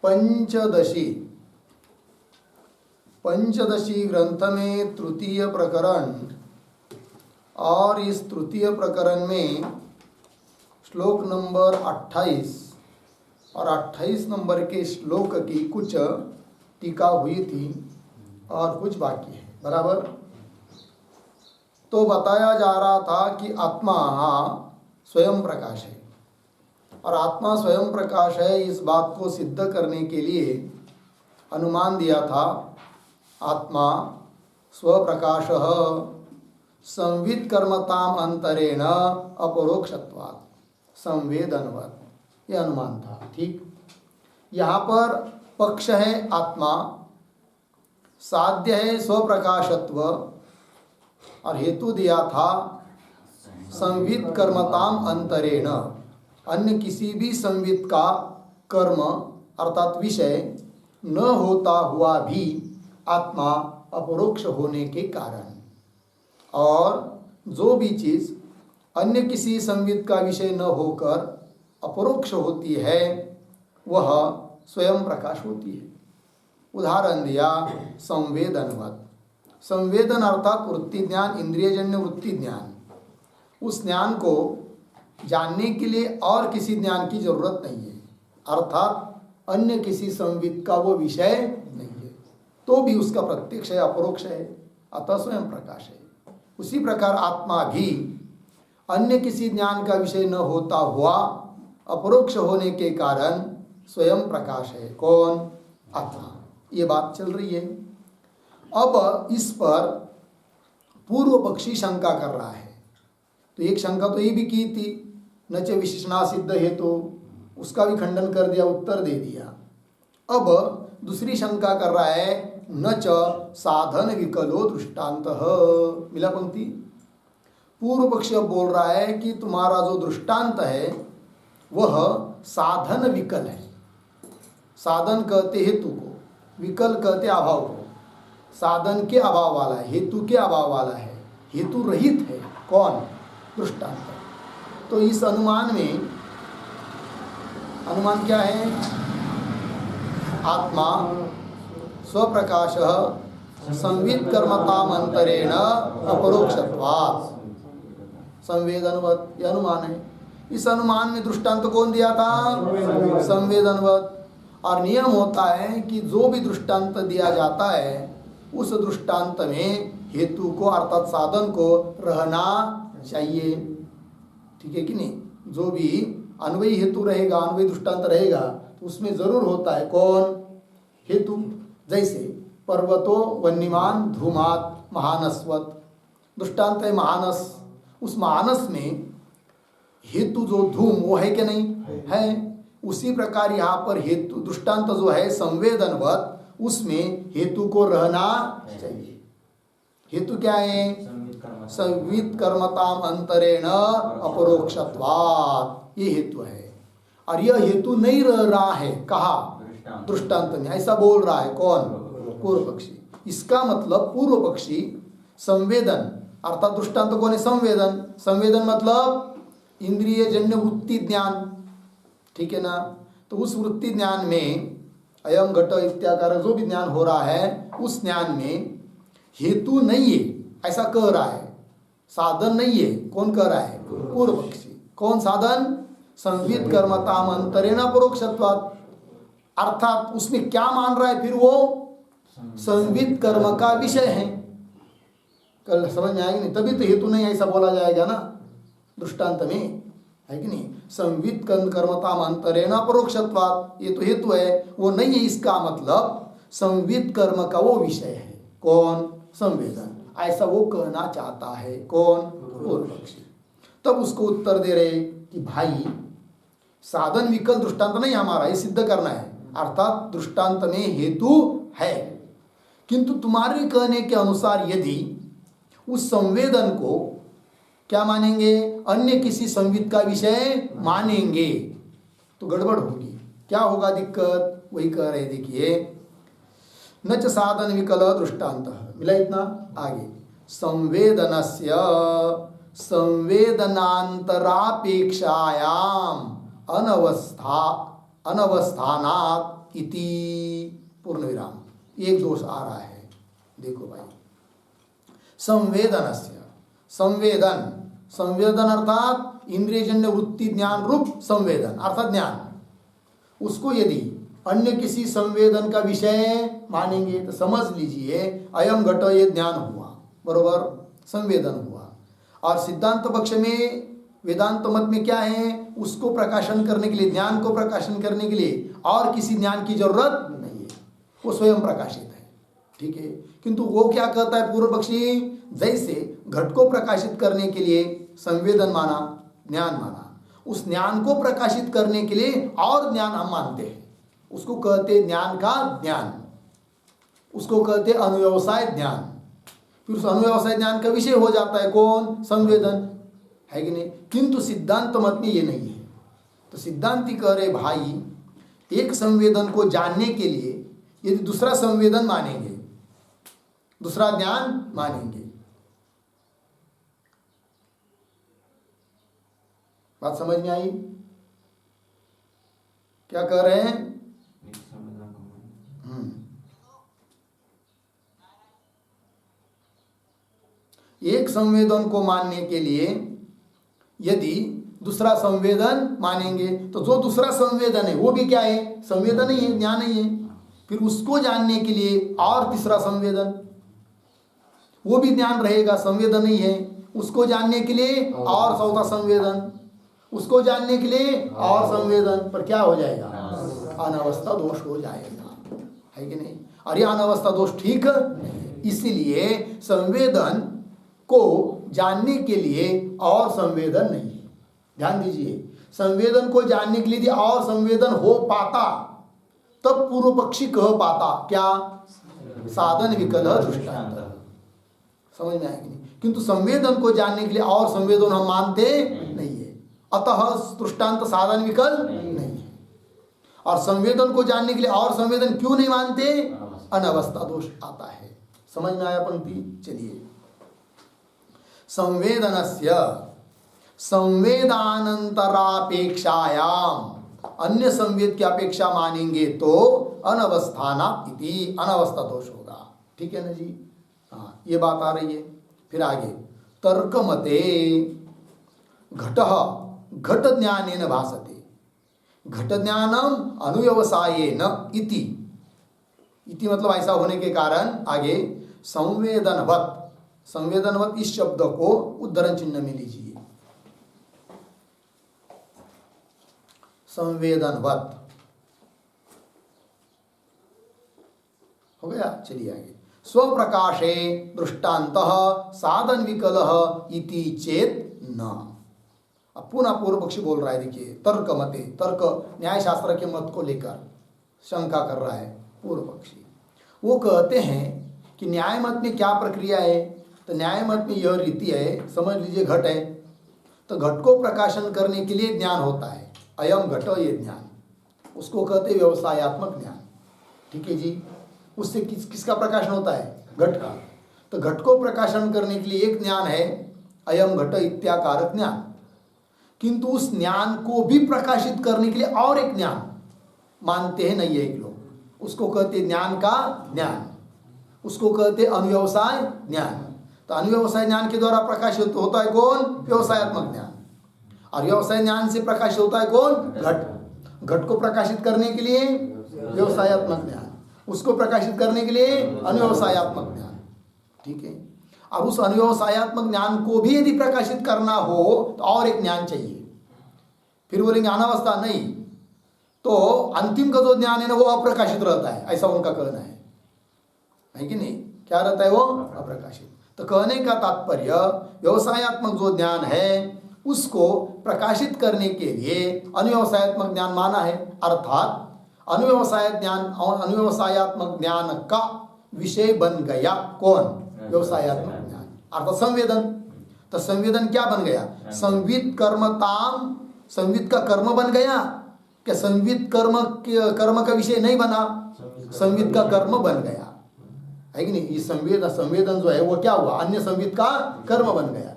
पंचदशी ग्रंथ में तृतीय प्रकरण, और इस तृतीय प्रकरण में श्लोक नंबर 28 और 28 नंबर के श्लोक की कुछ टीका हुई थी और कुछ बाकी है, बराबर। तो बताया जा रहा था कि आत्मा स्वयं प्रकाश है, और आत्मा स्वयं प्रकाश है, इस बात को सिद्ध करने के लिए अनुमान दिया था आत्मा स्वप्रकाशः संवित कर्मताम अंतरेण अपरोक्षत्वात् संवेदनवत्, यह अनुमान था। ठीक, यहाँ पर पक्ष है आत्मा, साध्य है स्वप्रकाशत्व, और हेतु दिया था संवित कर्मताम अंतरेण, अन्य किसी भी संवित का कर्म अर्थात विषय न होता हुआ भी आत्मा अपरोक्ष होने के कारण, और जो भी चीज़ अन्य किसी संवित का विषय न होकर अपरोक्ष होती है वह स्वयं प्रकाश होती है। उदाहरण दिया संवेदनवत्। संवेदन अर्थात वृत्ति ज्ञान, इंद्रियजन्य वृत्ति ज्ञान। उस ज्ञान को जानने के लिए और किसी ज्ञान की जरूरत नहीं है, अर्थात अन्य किसी संवित का वो विषय नहीं है, तो भी उसका प्रत्यक्ष है, अपरोक्ष है, अतः स्वयं प्रकाश है। उसी प्रकार आत्मा भी अन्य किसी ज्ञान का विषय न होता हुआ अपरोक्ष होने के कारण स्वयं प्रकाश है। कौन? आत्मा। ये बात चल रही है। अब इस पर पूर्व पक्षी शंका कर रहा है। तो एक शंका तो ये भी की थी, न च विशेषणा सिद्ध हेतु, उसका भी खंडन कर दिया, उत्तर दे दिया। अब दूसरी शंका कर रहा है, न च साधन विकलो दृष्टांतः। मिला पंक्ति। पूर्व पक्ष बोल रहा है कि तुम्हारा जो दृष्टांत है वह साधन विकल है। साधन कहते हेतु को, विकल कहते अभाव को। साधन के अभाव वाला है, हेतु के अभाव वाला है, हेतु रहित है। कौन? दृष्टांत। तो इस अनुमान में, अनुमान क्या है? आत्मा स्वप्रकाशः संवित कर्मताम अंतरेण अपरोक्षत्वात् संवेदनवत्, यह अनुमान है। इस अनुमान में दृष्टांत कौन दिया था? संवेदनवत्। और नियम होता है कि जो भी दृष्टांत दिया जाता है उस दृष्टांत में हेतु को अर्थात साधन को रहना चाहिए। ठीक है कि नहीं? जो भी अन्वयी हेतु रहेगा, अन्वयी दृष्टांत रहेगा, तो उसमें जरूर होता है कौन? हेतु। जैसे पर्वतो वन्यमान धूमात महानस्वत, दृष्टांत है महानस। उस महानस में हेतु जो धूम वो है कि नहीं है? उसी प्रकार यहाँ पर हेतु दृष्टांत जो है संवेदनवत, उसमें हेतु को रहना चाहिए। हेतु क्या है? संवित कर्मताम अंतरेण अपरोक्षत्वात्, ये हेतु है। और यह हेतु नहीं रह रहा है, कहा? दृष्टांत में। ऐसा बोल रहा है कौन? पूर्व पक्षी। इसका मतलब पूर्व पक्षी संवेदन अर्थात दृष्टांत कौन है? संवेदन। संवेदन मतलब इंद्रिय जन्य वृत्ति ज्ञान। ठीक है ना? तो उस वृत्ति ज्ञान में अयम घट इत्याकार जो भी ज्ञान हो रहा है, उस ज्ञान में हेतु नहीं है, ऐसा कह रहा है। साधन नहीं है। कौन कह रहा है? पूर्व पक्षी। कौन साधन? संवित कर्मताम अंतरेण अपरोक्षत्वात्, अर्थात उसमें क्या मान रहा है फिर? वो संवित कर्म का विषय है। कल समझ में आएगी नहीं? तभी तो हेतु नहीं ऐसा बोला जाएगा ना दृष्टांत में, है कि नहीं? संवित कर्मताम अंतरेण अपरोक्षत्वात्, ये तो हेतु है, वो नहीं है। इसका मतलब संवित कर्म का वो विषय है। कौन? संवेदन। ऐसा वो कहना चाहता है। कौन? पूर्व पक्षी। तब उसको उत्तर दे रहे कि भाई साधन विकल दृष्टांत नहीं हमारा, ये सिद्ध करना है। अर्थात दृष्टांत में हेतु है, किंतु तुम्हारे कहने के अनुसार यदि उस संवेदन को क्या मानेंगे? अन्य किसी संवित का विषय मानेंगे तो गड़बड़ होगी। क्या होगा दिक्कत? वही कह रहे, देखिए, न च साधन विकल दृष्टांत। मिला इतना? आगे संवेदनस्य संवेदनांतरापेक्षायाम अनवस्थानात् इति पूर्ण विराम, एक दोष आ रहा है। देखो भाई, संवेदनस्य, संवेदन, संवेदन अर्थात इंद्रियजन्य वृत्ति ज्ञान रूप संवेदन अर्थात ज्ञान, उसको यदि अन्य किसी संवेदन का विषय मानेंगे तो समझ लीजिए अयम घट ये ज्ञान हुआ, बरोबर, संवेदन हुआ। और सिद्धांत पक्ष में वेदांत मत में क्या है, उसको प्रकाशन करने के लिए, ज्ञान को प्रकाशन करने के लिए और किसी ज्ञान की जरूरत नहीं है, वो स्वयं प्रकाशित है, ठीक है। किंतु वो क्या कहता है पूर्व पक्षी, जैसे घट को प्रकाशित करने के लिए संवेदन माना, ज्ञान माना, उस ज्ञान को प्रकाशित करने के लिए और ज्ञान हम मानते हैं, उसको कहते ज्ञान का ज्ञान, उसको कहते अनुव्यवसाय ज्ञान। फिर उस अनुव्यवसाय ज्ञान का विषय हो जाता है कौन, संवेदन, है कि नहीं। किंतु सिद्धांत मत में ये नहीं है। तो सिद्धांती कह रहे भाई, एक संवेदन को जानने के लिए यदि दूसरा संवेदन मानेंगे, दूसरा ज्ञान मानेंगे, बात समझ में आई क्या कह रहे हैं? एक संवेदन को मानने के लिए यदि दूसरा संवेदन मानेंगे तो जो दूसरा संवेदन है वो भी क्या है, संवेदन ही है, ज्ञान ही है। फिर उसको जानने के लिए और तीसरा संवेदन, वो भी ज्ञान रहेगा, संवेदन ही है। उसको जानने के लिए और चौथा संवेदन, उसको जानने के लिए और संवेदन, पर क्या हो जाएगा, अनावस्था दोष हो जाएगा, है कि नहीं। अरे अनावस्था दोष ठीक नहीं, इसीलिए संवेदन को जानने के लिए और संवेदन नहीं है। ध्यान दीजिए, संवेदन को जानने के लिए और संवेदन हो पाता तब पूर्व पक्षी कह पाता क्या, साधन विकलह दृष्टांत, समझ में आएगी नहीं। किंतु संवेदन को जानने के लिए और संवेदन हम मानते नहीं है, अतः दृष्टांत साधन विकल नहीं है। और संवेदन को जानने के लिए और संवेदन क्यों नहीं मानते, अनवस्था दोष आता है। समझ में आया पंक्ति? चलिए, संवेदनस्य संवेदानंतरापेक्षायाम, अन्य संवेद की अपेक्षा मानेंगे तो अनवस्थाना इति, अनवस्था दोष होगा, ठीक है ना जी। हाँ, ये बात आ रही है। फिर आगे, तर्कमते घटः घट ज्ञानेन भासते, घट ज्ञानम अनुव्यवसायेन इति, इति मतलब ऐसा होने के कारण आगे संवेदनवत, संवेदनवत इस शब्द को उद्धरण चिन्ह में लीजिए, संवेदनवत हो गया। चलिए आगे, स्वप्रकाशे दृष्टान्तः साधन विकलः इति चेत न। अब पुनः पूर्व पक्षी बोल रहा है, देखिए, तर्क मते, तर्क न्याय शास्त्र के मत को लेकर शंका कर रहा है पूर्व पक्षी। वो कहते हैं कि न्याय मत में क्या प्रक्रिया है, तो न्याय मत में यह रीति है, समझ लीजिए घट है तो घट को प्रकाशन करने के लिए ज्ञान होता है, अयम घट, ये ज्ञान, उसको कहते व्यवसायत्मक ज्ञान, ठीक है जी। उससे किसका प्रकाशन होता है, घट का। तो घट को प्रकाशन करने के लिए एक ज्ञान है अयम घट इत्याकारक ज्ञान, किंतु उस ज्ञान को भी प्रकाशित करने के लिए और एक ज्ञान मानते हैं नहीं है एक लोग, उसको कहते ज्ञान का ज्ञान, उसको कहते अनुव्यवसाय ज्ञान। तो अनुव्यवसाय ज्ञान के द्वारा प्रकाशित होता है कौन, व्यवसायत्मक ज्ञान। और व्यवसाय ज्ञान से प्रकाशित होता है कौन, घट। घट को प्रकाशित करने के लिए व्यवसायत्मक ज्ञान, उसको प्रकाशित करने के लिए अनुव्यवसायत्मक ज्ञान, ठीक है। और उस अनुव्यवसायत्मक ज्ञान को भी यदि प्रकाशित करना हो तो और एक ज्ञान चाहिए। फिर बोलेंगे अनावस्था नहीं, तो अंतिम का जो ज्ञान है ना वो अप्रकाशित रहता है, ऐसा उनका कहना है कि नहीं। क्या रहता है वो, अप्रकाशित। तो कहने का तात्पर्य व्यवसायत्मक जो ज्ञान है उसको प्रकाशित करने के लिए अनुव्यवसायत्मक ज्ञान माना है, अर्थात अनुव्यवसाय ज्ञान और अनुव्यवसायत्मक ज्ञान का विषय बन गया कौन, व्यवसायत्मक ज्ञान, अर्थात संवेदन। तो संवेदन क्या बन गया, संवित कर्मताम, संवित का कर्म बन गया क्या, संवित कर्म का विषय नहीं बना, संवित का कर्म बन गया, है कि नहीं। ये संवेदन जो है वो क्या हुआ, अन्य संवित का कर्म बन गया।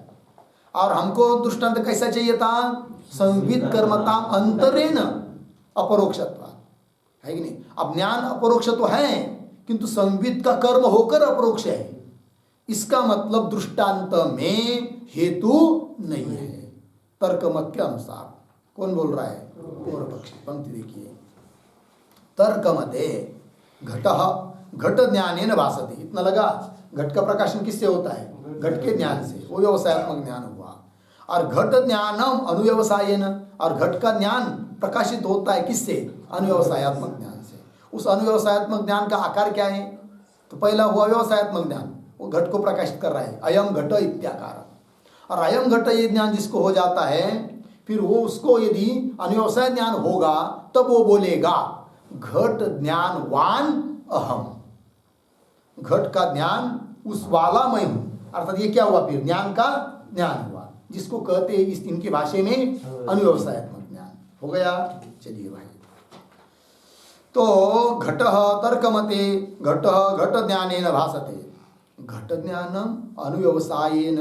और हमको दृष्टांत कैसा चाहिए था, संवित कर्मताम अंतरेण अपरोक्षत्वा, है कि नहीं। अब ज्ञान अपरोक्ष तो है, किंतु संवित का कर्म होकर अपरोक्ष है। इसका मतलब दृष्टांत में हेतु नहीं है तर्क मत के अनुसार। कौन बोल रहा है? पूर्व पक्षी। पंक्ति देखिए, तर्क मते घटः घट ज्ञानेन भासते। इतना लगा, घट का प्रकाशन किससे होता है? घट के ज्ञान से, वो व्यवसायत्मक ज्ञान हुआ। और घट ज्ञानम अनुव्यवसायेन, और घट का ज्ञान प्रकाशित होता है किससे? अनुव्यवसायत्मक ज्ञान से। उस अनुव्यवसायत्मक ज्ञान का आकार क्या है? तो पहला हुआ व्यवसायत्मक ज्ञान, वो घट को प्रकाशित कर रहा है, अयम घट इत्याकार। और अयम घट ये ज्ञान जिसको हो जाता है, फिर वो उसको यदि अनुव्यवसाय ज्ञान होगा तब वो बोलेगा घट ज्ञानवान अहम। घट का ज्ञान उस वाला मैं हूं। अर्थात ये क्या हुआ? फिर ज्ञान का ज्ञान हुआ, जिसको कहते हैं इस इनके भाषा में अनुव्यवसायत्मक ज्ञान हो गया। चलिए भाई, तो घट तर्कमते घट घट ज्ञानेन भासते घट ज्ञानम अनुव्यवसायेन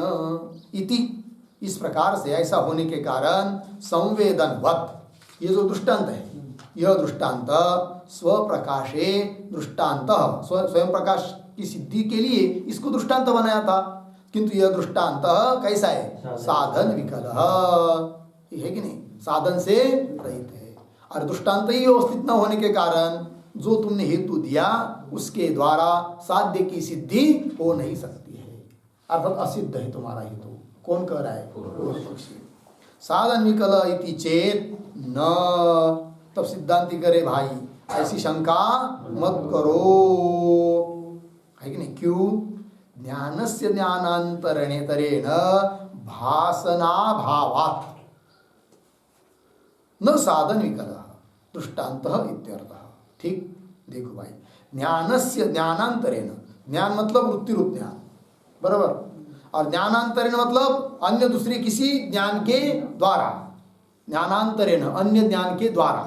इति। इस प्रकार से ऐसा होने के कारण संवेदनवत, ये जो दृष्टांत है, यह दृष्टांत स्वप्रकाशे दृष्टांत, स्वयं प्रकाश की सिद्धि के लिए इसको दृष्टांत बनाया था, किंतु यह दृष्टांत कैसा है? साधन विकल है कि नहीं, साधन से रहित है। और दृष्टांत ही व्यवस्थित न होने के कारण जो तुमने हेतु दिया उसके द्वारा साध्य की सिद्धि हो नहीं सकती है, अर्थात असिद्ध है तुम्हारा हेतु। कौन कह रहा है? पूर्व पक्षी। साधन विकल इति चेत न, तब सिद्धांति करे भाई ऐसी शंका मत करो, है कि नहीं। क्यों? ज्ञानस्य ज्ञानांतरेण भासना भावात् न साधन विकल दृष्टांतः इत्यर्थः। ठीक, देखो भाई, ज्ञानस्य ज्ञानांतरेण, ज्ञान मतलब वृत्ति रूप ज्ञान, बराबर, और ज्ञानांतरेण मतलब अन्य दूसरे किसी ज्ञान के द्वारा, ज्ञानांतरेण अन्य ज्ञान के द्वारा।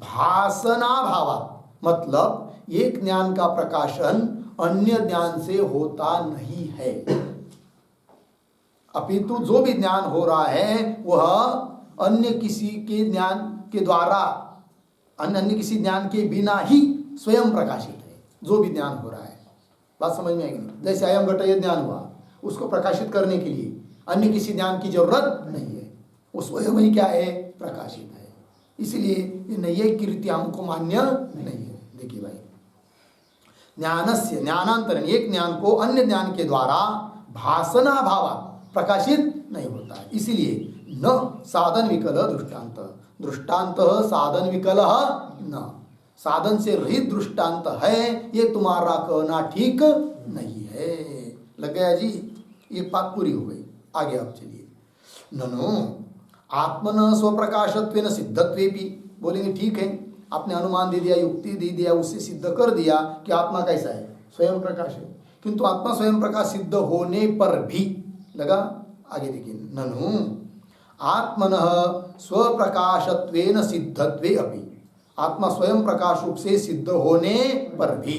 भासना भावात् मतलब एक ज्ञान का प्रकाशन अन्य ज्ञान से होता नहीं है, अपितु जो भी ज्ञान हो रहा है वह अन्य किसी के ज्ञान के द्वारा, अन्य किसी ज्ञान के बिना ही स्वयं प्रकाशित है। जो भी ज्ञान हो रहा है, बात समझ में आएगी? जैसे अयम घट ये ज्ञान हुआ, उसको प्रकाशित करने के लिए अन्य किसी ज्ञान की जरूरत नहीं है, वो स्वयं ही क्या है? प्रकाशित है। इसलिए ये नैयायिक की रीति हमको मान्य नहीं है। देखिए भाई, ज्ञानस्य ज्ञानांतरण, एक ज्ञान को अन्य ज्ञान के द्वारा भासना भावा प्रकाशित नहीं होता है। इसलिए न साधन विकल दृष्टांत, दृष्टांत साधन विकल न, साधन से रहित दृष्टांत है, ये तुम्हारा कहना ठीक नहीं है। लग गया जी? ये बात पूरी हो गई। आगे आप चलिए, ननु आत्मन स्वप्रकाशत्वेन सिद्धत्वेपि, बोलेंगे ठीक है, आपने अनुमान दे दिया, युक्ति दे दिया, उससे सिद्ध कर दिया कि आत्मा कैसा है? स्वयं प्रकाश है। किंतु आत्मा स्वयं प्रकाश सिद्ध होने पर भी, लगा आगे देखिए, ननु आत्मनः स्वप्रकाशत्वेन सिद्धत्वे अपि, आत्मा स्वयं प्रकाश रूप से सिद्ध होने पर भी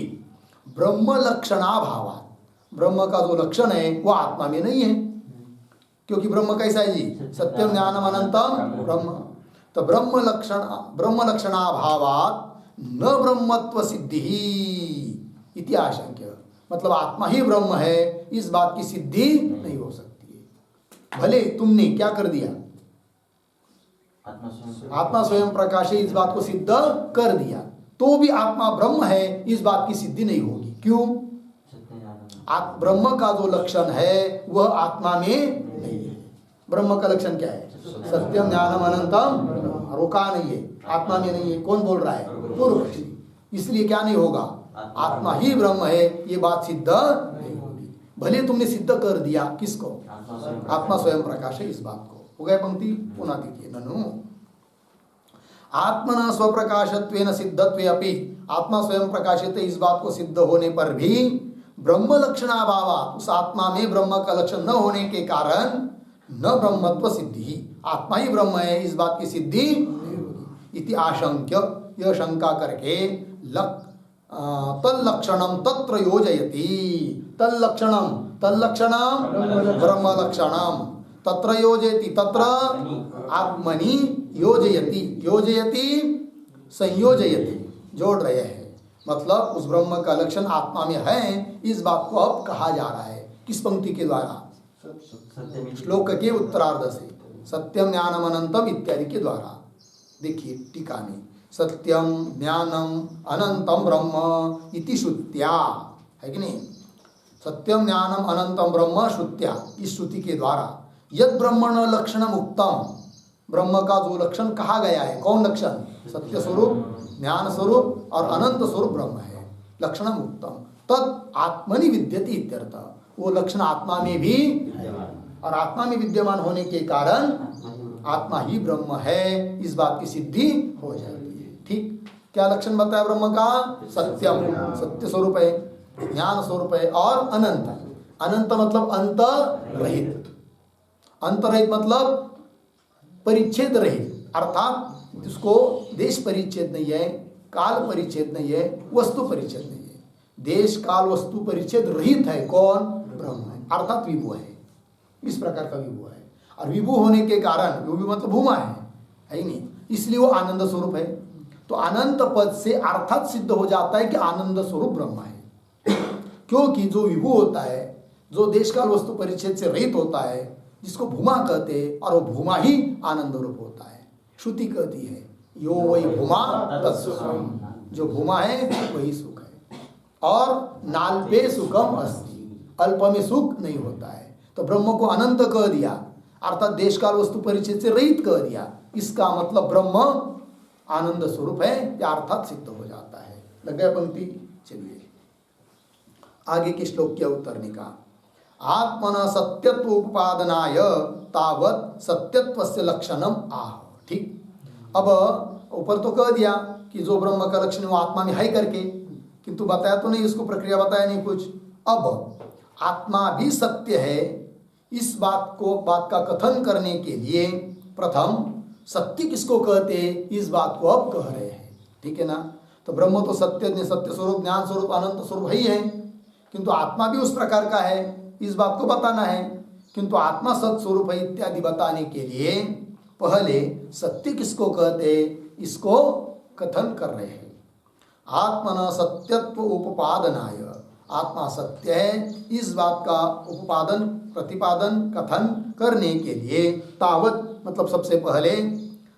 ब्रह्म लक्षणाभावात्, ब्रह्म का जो लक्षण है वो आत्मा में नहीं है, क्योंकि ब्रह्म कैसा है जी? सत्यम ज्ञानम अनंतम ब्रह्म। तो ब्रह्म लक्षणाभावात् न ब्रह्मत्व सिद्धि इति आशंक्य, मतलब आत्मा ही ब्रह्म है, इस बात की सिद्धि नहीं हो सकती है। भले तुमने क्या कर दिया? आत्मा स्वयं प्रकाश है, इस बात को सिद्ध कर दिया, तो भी आत्मा ब्रह्म है, इस बात की सिद्धि नहीं होगी। क्यों? ब्रह्म का जो लक्षण है वह आत्मा में नहीं है। ब्रह्म का लक्षण क्या है? सत्यम ज्ञानम अनंतम, रोका नहीं है, आत्मा में नहीं है। कौन बोल रहा है? पूर्व पक्षी। इसलिए क्या नहीं होगा? आत्मा ही ब्रह्म है, ये बात सिद्ध नहीं होगी, भले तुमने सिद्ध कर दिया। किसको? आत्मा स्वयं प्रकाश है, इस बात को। हो गया पंक्ति? पुनः देखिए, ननु आत्मना स्वप्रकाशत्वेन सिद्धत्वे अपि, आत्मा स्वयं प्रकाशित है, इस बात को सिद्ध होने पर भी ब्रह्म लक्षणाभावात्, उस आत्मा में ब्रह्म का लक्षण न होने के कारण न ब्रह्मत्व सिद्धि, आत्मा ही ब्रह्म है, इस बात की सिद्धि नहीं होगी। इति आशंक्य, यह शंका करके तल्लक्षणम तत्र योजयति, तल्लक्षणम ब्रह्म लक्षणम तत्र योजयति, तत्र आत्मनि योजयति, योजयति संयोजयते, जोड़ रहे हैं। मतलब उस ब्रह्म का लक्षण आत्मा में है, इस बात को अब कहा जा रहा है। किस पंक्ति के द्वारा? श्लोक के उत्तरार्ध से, सत्यम ज्ञानम अनंतम इत्यादि के द्वारा। देखिए टीका में, सत्यम ज्ञानम अनंतम ब्रह्म इति श्रुत्या, है कि नहीं? सत्यम ज्ञानम अनंतम ब्रह्म श्रुत्या, इस श्रुति के द्वारा यद ब्रह्मण लक्षणम उक्तम, ब्रह्म का जो लक्षण कहा गया है, कौन लक्षण? सत्य स्वरूप, ज्ञान स्वरूप और अनंत स्वरूप ब्रह्म है। लक्षणम उक्तम तद आत्मनि विद्यते इत्यर्थ, वो लक्षण आत्मा में भी है और आत्मा में विद्यमान होने के कारण आत्मा ही ब्रह्म है, इस बात की सिद्धि हो जाती है। ठीक, क्या लक्षण बताया ब्रह्म का? सत्यम, सत्य स्वरूप है, ज्ञान स्वरूप है और अनंत। अनंत मतलब अंत रहित, अंत रहित मतलब परिच्छेद रहित, अर्थात जिसको देश परिच्छेद नहीं है, काल परिच्छेद नहीं है, वस्तु परिच्छेद नहीं है, देश काल वस्तु परिच्छेद रहित है। कौन? ब्रह्म है, अर्थात विभु है। इस प्रकार का विभु है और विभु होने के कारण, विभु मतलब भूमा है ही नहीं, इसलिए वो आनंद स्वरूप है। तो अनंत पद से अर्थात सिद्ध हो जाता है कि आनंद स्वरूप ब्रह्म है, क्योंकि जो विभु होता है, जो देश काल वस्तु परिच्छेद से रहित होता है, जिसको भूमा कहते हैं, और वो भूमा ही आनंद रूप होता है। श्रुति कहती है यो वही भूमा तत्सुखम, जो भूमा है वही सुख है। और नाल्पे सुखम अस्ति, अल्प में सुख नहीं होता है। तो ब्रह्म को अनंत कह दिया, अर्थात देश काल वस्तु परिच्छेद से रहित कह दिया। इसका मतलब ब्रह्म आनंद स्वरूप है, या अर्थात सिद्ध हो जाता है। लग गया पंक्ति? चलिए आगे के श्लोक के उत्तर निका, आत्मन सत्यत्व उपादनाय तावत सत्यत्वस्य लक्षणम आह। ठीक, अब ऊपर तो कह दिया कि जो ब्रह्म का लक्षण वो आत्मा में है करके, किंतु बताया तो नहीं, उसको प्रक्रिया बताया नहीं कुछ। अब आत्मा भी सत्य है, इस बात का कथन करने के लिए प्रथम सत्य किसको कहते हैं, इस बात को अब कह रहे हैं। ठीक है ना? तो ब्रह्म तो सत्य स्वरूप, ज्ञान स्वरूप, अनंत स्वरूप ही है, किंतु आत्मा भी उस प्रकार का है, इस बात को बताना है। किंतु आत्मा सत्स्वरूप है इत्यादि बताने के लिए पहले सत्य किसको कहते, इसको कथन कर रहे हैं। आत्मन सत्यत्व उपपादनाय, आत्मा सत्य है, इस बात का उपादन, प्रतिपादन, कथन करने के लिए तावत मतलब सबसे पहले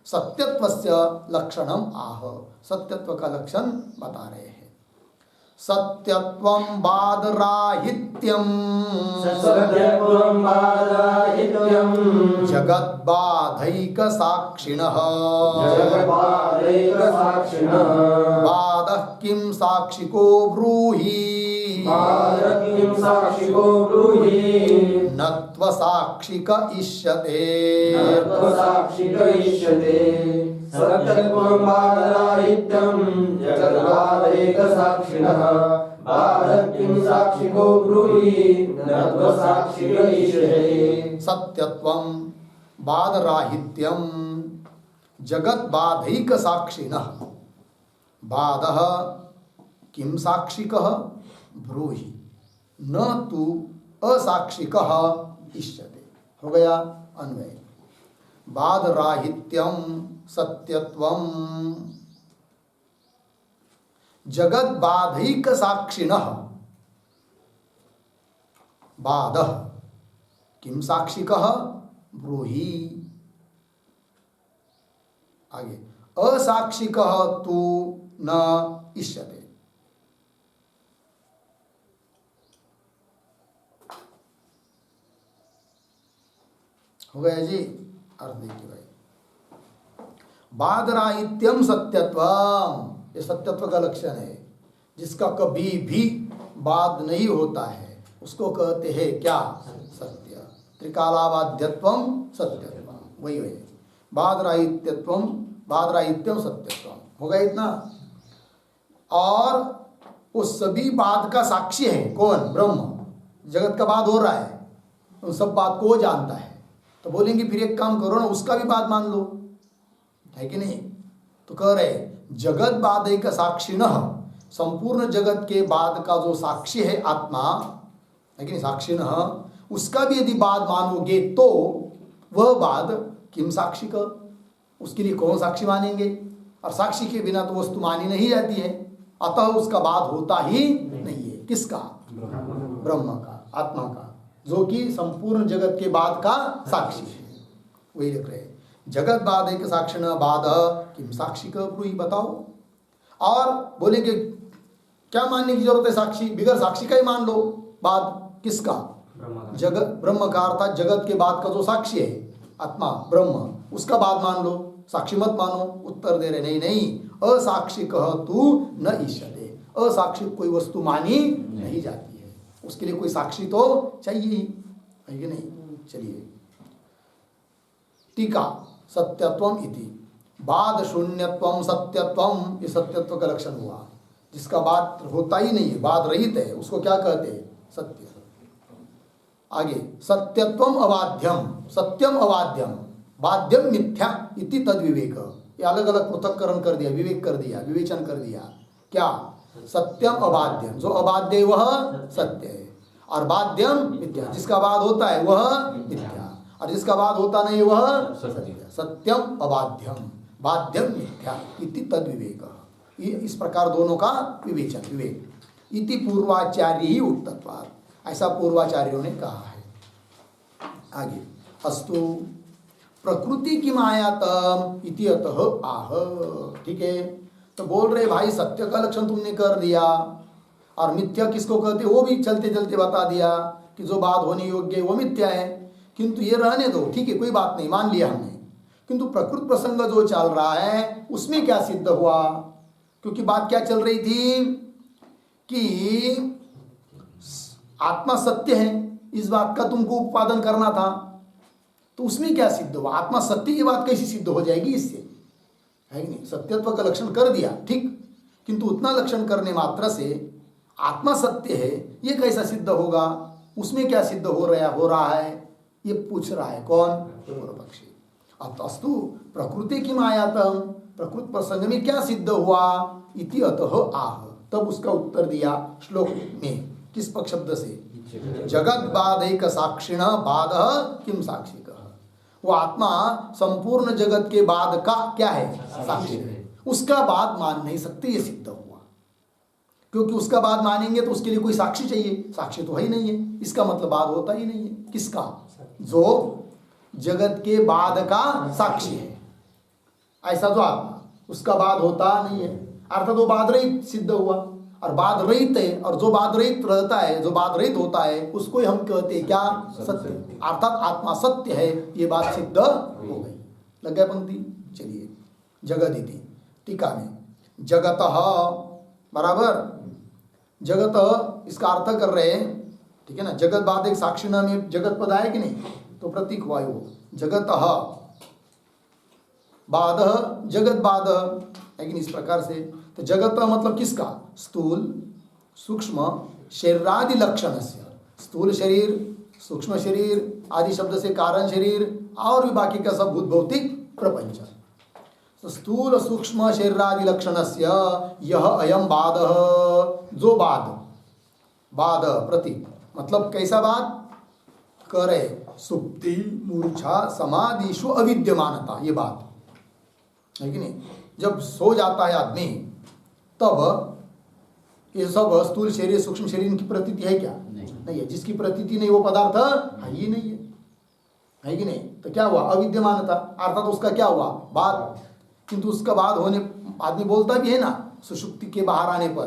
सत्यत्वस्य लक्षणम आह, सत्यत्व का लक्षण बता रहे हैं। सत्यत्वं बाधराहित्यं जगद्बाधैक साक्षिणः बाधः किं साक्षिको ब्रूहि नत्व साक्षिक इष्यते सत्यत्वं बाधराहित्यं जगद्बाधैक साक्षिणः बाधः किं साक्षिको ब्रूहि नत्व साक्षिक इष्यते। सत्यत्वं बाधराहित्यं जगद्बाधैक साक्षिणः बाधः किं साक्षिकः ब्रूहि न तु असाक्षिकः इष्यते। हो गया अन्वय। बाधराहित्यं सत्यत्वं जगद्बाधैक साक्षिणः बाधः किं साक्षिकः ब्रूहि। आगे असाक्षिकः तु न इष्यते। हो गया जी? अर्थ देखिए भाई, बाधराहित्यम सत्यत्वम, ये सत्यत्व का लक्षण है, जिसका कभी भी बाध नहीं होता है, उसको कहते हैं क्या? सत्य। त्रिकालाबाध्यत्वम सत्यत्वम, वही वही बाधराहित्यत्वम, बाधराहित्यम सत्यत्वम। हो गया इतना? और वो सभी बाध का साक्षी है कौन? ब्रह्म। जगत का बाध हो रहा है, उन सब बात को वो जानता है। तो बोलेंगे फिर एक काम करो ना, उसका भी बात मान लो, है कि नहीं? तो कह रहे जगत बाधैक साक्षिणः, संपूर्ण जगत के बाद का जो साक्षी है आत्मा, है कि नहीं? साक्षिणः, उसका भी यदि बात मानोगे तो वह बात किम साक्षी का, उसके लिए कौन साक्षी मानेंगे? और साक्षी के बिना तो वस्तु मानी नहीं जाती है, अतः उसका बाद होता ही नहीं है। किसका? ब्रह्म का, आत्मा का, जो कि संपूर्ण जगत के बाद का साक्षी है। वही लिख रहे हैं, जगत बाद एक साक्षिण बाद किम साक्षी का ब्रूहि, बताओ। और बोले कि क्या मानने की जरूरत है? साक्षी बिगर साक्षी का ही मान लो बाद। किसका? जगत, ब्रह्म का, अर्थात जगत के बाद का जो साक्षी है आत्मा ब्रह्म, उसका बाद मान लो, साक्षी मत मानो। उत्तर दे रहे नहीं नहीं, असाक्षी कह तू न ईशते, असाक्षी कोई वस्तु मानी नहीं जाती है, उसके लिए कोई साक्षी तो चाहिए ही, है कि नहीं? चलिए टीका, सत्यत्वम इति बाद शून्यत्वम सत्यत्वम, ये सत्यत्व का लक्षण हुआ। जिसका बाद होता ही नहीं है, बाद रहित है, उसको क्या कहते हैं? सत्य। आगे सत्यत्वम अबाध्यम, सत्यम अबाध्यम, बाध्यम मिथ्या इति तद विवेक, ये अलग अलग पृथक्करण कर दिया, विवेक कर दिया, विवेचन कर दिया। क्या? सत्यम अबाध्यम, जो अबाध्य वह सत्य है, और बाध्यम मिथ्या, जिसका बाद होता है वह मिथ्या, और जिसका बाद होता नहीं वह सत्य। सत्यम अबाध्यम, बाध्यम मिथ्या इति तद विवेक, इस प्रकार दोनों का विवेचन, विवेक। इति पूर्वाचार्य ही उक्तत्वात्, ऐसा पूर्वाचार्यों ने कहा है। आगे अस्तु प्रकृति की मायातम इति अतः आह, ठीक है। तो बोल रहे भाई सत्य का लक्षण तुमने कर दिया, और मिथ्या किसको कहते वो भी चलते चलते बता दिया कि जो बात होने योग्य है वो मिथ्या है, किंतु ये रहने दो, ठीक है, कोई बात नहीं, मान लिया हमने। किंतु प्रकृत प्रसंग जो चल रहा है उसमें क्या सिद्ध हुआ? क्योंकि बात क्या चल रही थी कि आत्मा सत्य है, इस बात का तुमको उत्पादन करना था, तो उसमें क्या सिद्ध हुआ? आत्मा सत्य की बात कैसी सिद्ध हो जाएगी इससे, है कि नहीं? सत्यत्व का लक्षण कर दिया, ठीक, किंतु उतना लक्षण करने मात्र से आत्मा सत्य है ये कैसा सिद्ध होगा? उसमें क्या सिद्ध हो रहा है ये पूछ रहा है कौन? पूर्व पक्षी। अतस्तु प्रकृति की मायातम, प्रकृत प्रसंग में क्या सिद्ध हुआ? इति अतः आह, तब उसका उत्तर दिया श्लोक में, किस पक्ष शब्द से? जगत बाधैक साक्षिण बाद किम साक्षी कह, वो आत्मा संपूर्ण जगत के बाद का क्या है? साक्षी है, उसका बाद मान नहीं सकते, ये सिद्ध हुआ। क्योंकि उसका बाद मानेंगे तो उसके लिए कोई साक्षी चाहिए, साक्षी तो है ही नहीं है, इसका मतलब बाद होता ही नहीं है। किसका? जो जगत के बाद का साक्षी है, ऐसा जो आत्मा, उसका बाद होता नहीं है, अर्थात वो बाद रहित सिद्ध हुआ। और बाद रहित है, और जो बाद रहित रहता है, जो बाद रहित होता है, उसको ही हम कहते हैं क्या? सत्य। अर्थात आत्मा सत्य है, ये बात सिद्ध हो गई। लग गया पंक्ति? चलिए जगत इति टीका में जगतः बराबर, जगत इसका अर्थ कर रहे हैं, ठीक है ना। जगत बाद एक साक्षी नाम में जगत पद आया कि नहीं, तो प्रतीक हुआ वो जगतः बाद जगत बाद, लेकिन इस प्रकार से। तो जगत मतलब किसका? स्थूल सूक्ष्म शरीरादि लक्षण से, स्थूल शरीर, सूक्ष्म शरीर आदि शब्द से कारण शरीर, और भी बाकी का सब भूत भौतिक प्रपंच। तो स्थूल सूक्ष्म शरीरादि लक्षण से यह अयम बाद, जो बाद, बाद प्रतीक मतलब कैसा बाद कर रहे? सुप्ति मूर्छा समाधिषु अविद्यमानता, ये बात है कि नहीं। जब सो जाता है आदमी तब ये सब स्थूल शरीर सूक्ष्म शरीर की प्रतीति है क्या? नहीं है। जिसकी प्रतीति नहीं वो पदार्थ है ही नहीं है कि नहीं। तो क्या हुआ? अविद्यमानता, अर्थात उसका क्या हुआ? बाद। किंतु उसका बाद होने, आदमी बोलता भी है ना सुषुप्ति के बाहर आने पर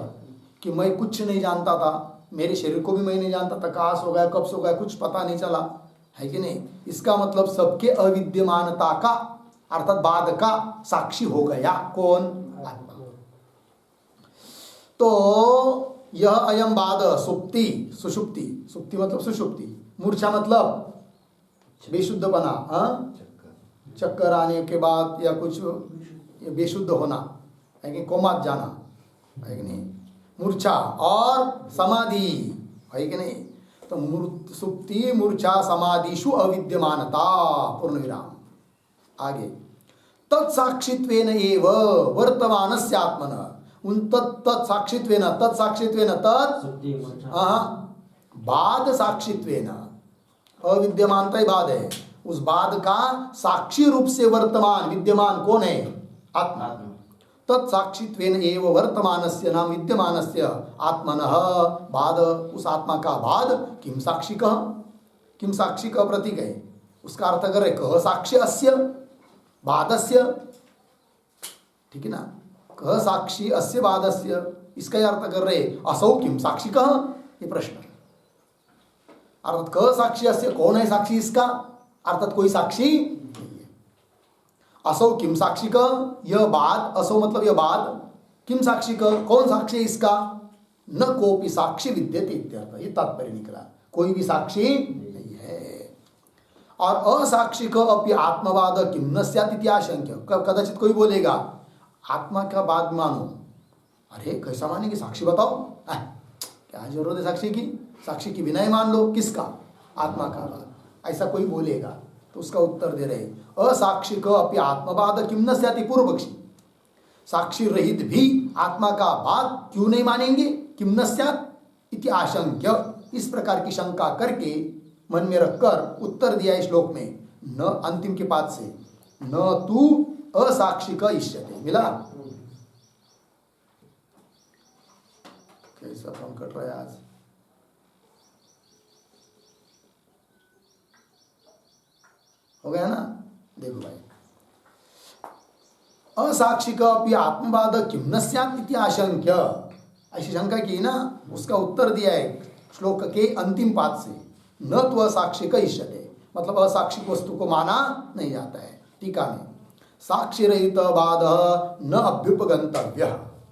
कि मैं कुछ नहीं जानता था, मेरे शरीर को भी मैं नहीं जानता था, कहाँ सो गया कब सो गया कुछ पता नहीं चला, है कि नहीं। इसका मतलब सबके अविद्यमानता का अर्थात बाद का साक्षी हो गया कौन? आत्मा। तो यह अयम बाद सुप्ति, सुषुप्ति, सुप्ति मतलब सुषुप्ति, मूर्छा मतलब बेशुद्धपना, चक्कर आने के बाद या कुछ बेशुद्ध होना, है कि कोमात जाना, है कि नहीं, मूर्छा, और समाधि, है कि नहीं। तो सुप्ति मूर्छा समाधिषु अविद्यमानता पूर्ण विराम। आगे तत्साक्षित्वेन एव वर्तमानस्य आत्मनः, उन तत्साक्षित्वेन, तत्साक्षित्वेन तत् बाद साक्षित्वेन, अविद्यमानता ही बाद है, उस बाद का साक्षी रूप से वर्तमान विद्यमान कौन है? आत्मा। तत्साक्षित्वेन एव वर्तमानस्य नाम विद्यमानस्य आत्मनः बाद, उस आत्मा का बाद किम साक्षिकः, किम साक्षिकः प्रतीक है, उसका अर्थ कर रहे कह साक्ष्य अस्य बादस्य, ठीक है ना, कह साक्षी अस्य बादस्य, इसका अर्थ कर रहे असौ किम साक्षिकः, ये प्रश्न अर्थात कह साक्षी अस्य, कौन है साक्षी इसका, अर्थात कोई साक्षी नहीं है। असौ किम साक्षिकः, यह बाद, असौ मतलब यह बाद, किम साक्षिकः कौन साक्षी इसका, न कोपि साक्षी विद्यते इत्यर्थ, ये तात्पर्य निकला, कोई भी साक्षी नहीं है। और असाक्षिक अपि आत्मवाद किम न स्यात् इति आशंक्य, कदाचित कोई बोलेगा आत्मा का बाद मानो, अरे कैसा मानेंगे, साक्षी बताओ, क्या जरूरत है साक्षी की, साक्षी की बिना ही मान लो, किसका, आत्मा का बाद, ऐसा कोई बोलेगा तो उसका उत्तर दे रहे असाक्षिक अपि आत्मवाद किम न स्यात्, पूर्व पक्षी साक्षी रहित भी आत्मा का बाद क्यों नहीं मानेंगे, किम न स्यात् इति आशंक्य, इस प्रकार की शंका करके मन में रखकर उत्तर दिया इस श्लोक में, न अंतिम के पाद से, न तू असाक्षिक इष्यते, मिला। कैसा फॉर्म कट रहा है आज, हो गया ना, देखो भाई, असाक्षिक अपि आत्मवाद किम न स्यात् इति आशंक्य, ऐसी शंका की ना, उसका उत्तर दिया है श्लोक के अंतिम पाद से, न तो असाक्षिक इष्यते, मतलब असाक्षिक वस्तु को माना नहीं जाता है। टीका में साक्षी रहित बाद न अभ्युपगंतव्य,